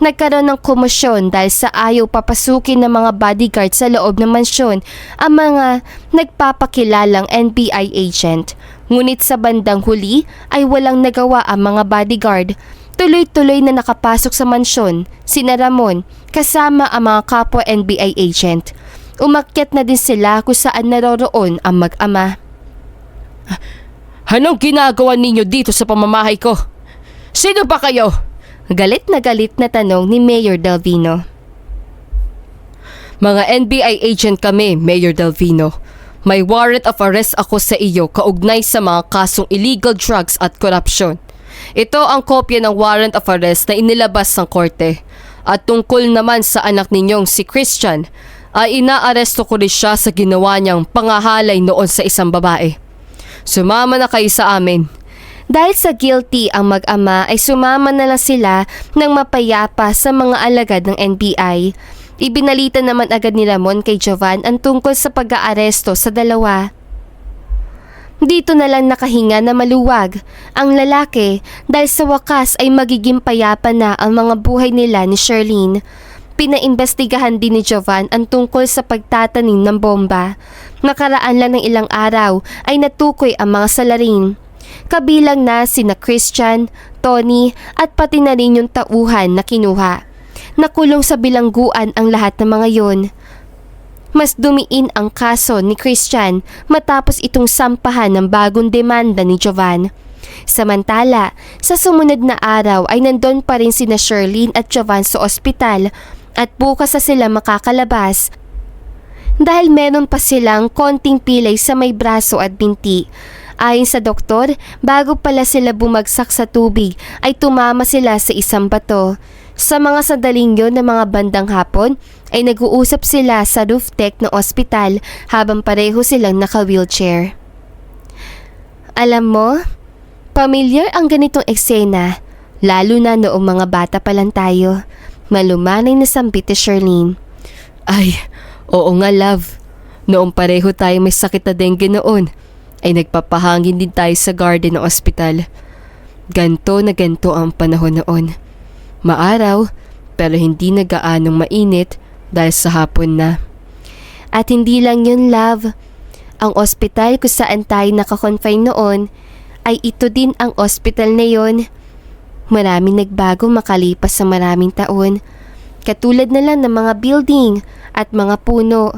Nagkaroon ng komosyon dahil sa ayaw papasukin ng mga bodyguard sa loob ng mansyon ang mga nagpapakilalang NBI agent. Ngunit sa bandang huli ay walang nagawa ang mga bodyguard. Tuloy-tuloy na nakapasok sa mansyon sina Ramon kasama ang mga kapwa NBI agent. Umakyat na din sila kung saan naroroon ang mag-ama. Anong ginagawa ninyo dito sa pamamahay ko? Sino ba kayo? Galit na tanong ni Mayor Delvino. Mga NBI agent kami, Mayor Delvino. May warrant of arrest ako sa iyo kaugnay sa mga kasong illegal drugs at corruption. Ito ang kopya ng warrant of arrest na inilabas ng korte. At tungkol naman sa anak ninyong si Christian, ay inaaresto ko rin siya sa ginawa niyang pangahalay noon sa isang babae. Sumama na kayo sa amin. Dahil sa guilty ang mag-ama ay sumama na lang sila ng mapayapa sa mga alagad ng NBI. Ibinalita naman agad ni Ramon kay Jovan ang tungkol sa pag-aaresto sa dalawa. Dito na lang nakahinga na maluwag ang lalaki dahil sa wakas ay magiging payapa na ang mga buhay nila ni Sherlyn. Pinaimbestigahan din ni Jovan ang tungkol sa pagtatanim ng bomba. Nakaraan lang ng ilang araw ay natukoy ang mga salarin. Kabilang na sina Christian, Tony at pati na rin yung tauhan na kinuha. Nakulong sa bilangguan ang lahat ng mga yon. Mas dumiin ang kaso ni Christian matapos itong sampahan ng bagong demanda ni Jovan. Samantala, sa sumunod na araw ay nandun pa rin sina Sherlyn at Jovan sa ospital at bukas na sila makakalabas dahil meron pa silang konting pilay sa may braso at binti. Ayon sa doktor, bago pala sila bumagsak sa tubig ay tumama sila sa isang bato. Sa mga sandaling yon ng mga bandang hapon ay nag-uusap sila sa roof deck ng ospital habang pareho silang naka-wheelchair. Alam mo, pamilyar ang ganitong eksena, lalo na noong mga bata pa lang tayo. Malumanay na sambit ni Sherlyn. Ay, oo nga love. Noong pareho tayo may sakit na dengue noon, ay nagpapahangin din tayo sa garden ng ospital. Ganto na ganto ang panahon noon. Maaraw, pero hindi na gaanong mainit dahil sa hapon na. At hindi lang yun, love. Ang ospital kung saan tayo nakakonfine noon ay ito din ang ospital na yon. Maraming nagbago makalipas sa maraming taon. Katulad na lang ng mga building at mga puno.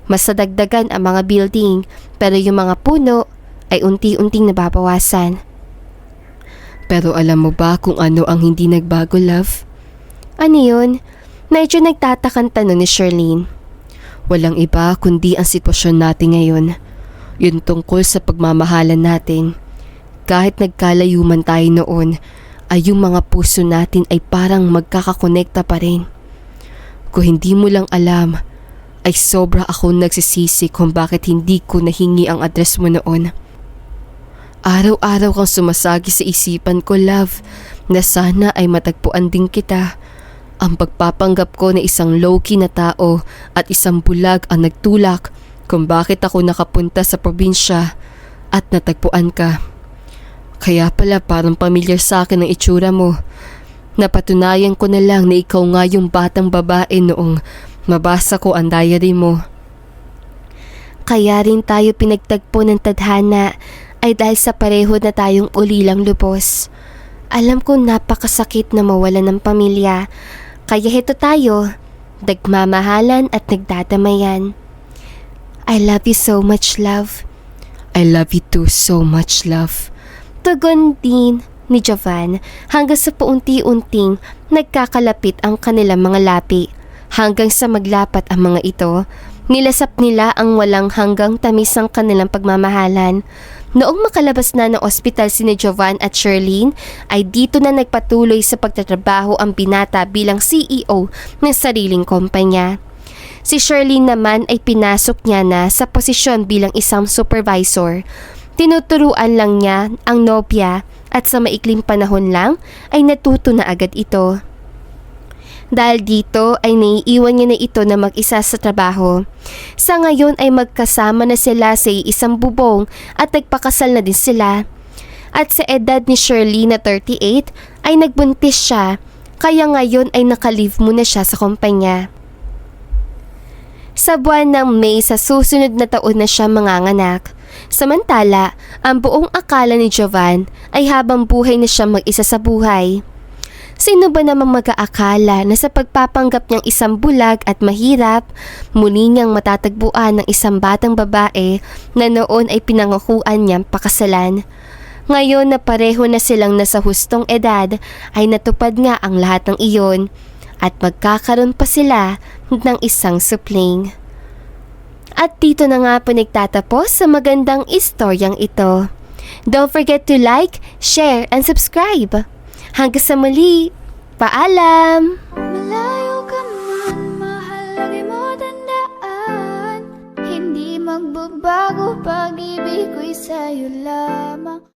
Mas nadagdagan ang mga building pero yung mga puno ay unti-unting nababawasan. Pero alam mo ba kung ano ang hindi nagbago, love? Ano yun? Medyo nagtatakan tanong ni Sherlyn. Walang iba kundi ang sitwasyon natin ngayon. Yun tungkol sa pagmamahalan natin. Kahit nagkalayo man tayo noon, ay yung mga puso natin ay parang magkakakonekta pa rin. Kung hindi mo lang alam, ay sobra ako nagsisisi kung bakit hindi ko nahingi ang address mo noon. Araw-araw kang sumasagi sa isipan ko, love, na sana ay matagpuan din kita. Ang pagpapanggap ko na isang low-key na tao at isang bulag ang nagtulak kung bakit ako nakapunta sa probinsya at natagpuan ka. Kaya pala parang pamilyar sa akin ang itsura mo. Napatunayan ko na lang na ikaw nga yung batang babae noong mabasa ko ang diary mo. Kaya rin tayo pinagtagpo ng tadhana ay dahil sa pareho na tayong ulilang lubos. Alam ko napakasakit na mawalan ng pamilya. Kaya heto tayo, nagmamahalan at nagdadamayan. I love you so much, love. I love you too so much, love. Tugon din ni Jovan hanggang sa paunti-unting nagkakalapit ang kanilang mga lapi. Hanggang sa maglapat ang mga ito, nilasap nila ang walang hanggang tamis ng kanilang pagmamahalan. Noong makalabas na ng ospital si Jovan at Sherlyn, ay dito na nagpatuloy sa pagtatrabaho ang binata bilang CEO ng sariling kumpanya. Si Sherlyn naman ay pinasok niya na sa posisyon bilang isang supervisor. Tinuturuan lang niya ang nobya at sa maikling panahon lang ay natuto na agad ito. Dahil dito ay naiiwan niya na ito na mag-isa sa trabaho. Sa ngayon ay magkasama na sila sa isang bubong at nagpakasal na din sila. At sa edad ni Shirley na 38 ay nagbuntis siya, kaya ngayon ay naka-leave muna siya sa kumpanya. Sa buwan ng May sa susunod na taon na siya manganganak. Samantala, ang buong akala ni Jovan ay habang buhay na siya mag-isa sa buhay. Sino ba namang mag-aakala na sa pagpapanggap niyang isang bulag at mahirap, muli niyang matatagpuan ng isang batang babae na noon ay pinangakuan niyang pakasalan. Ngayon na pareho na silang nasa hustong edad ay natupad nga ang lahat ng iyon at magkakaroon pa sila ng isang supling. At dito na nga po nagtatapos sa magandang istoryang ito. Don't forget to like, share, and subscribe. Hanggang sa muli, paalam! Malayo ka man, mahal, lagi mo tandaan. Hindi magbabago, pag-ibig ko'y sa'yo lamang.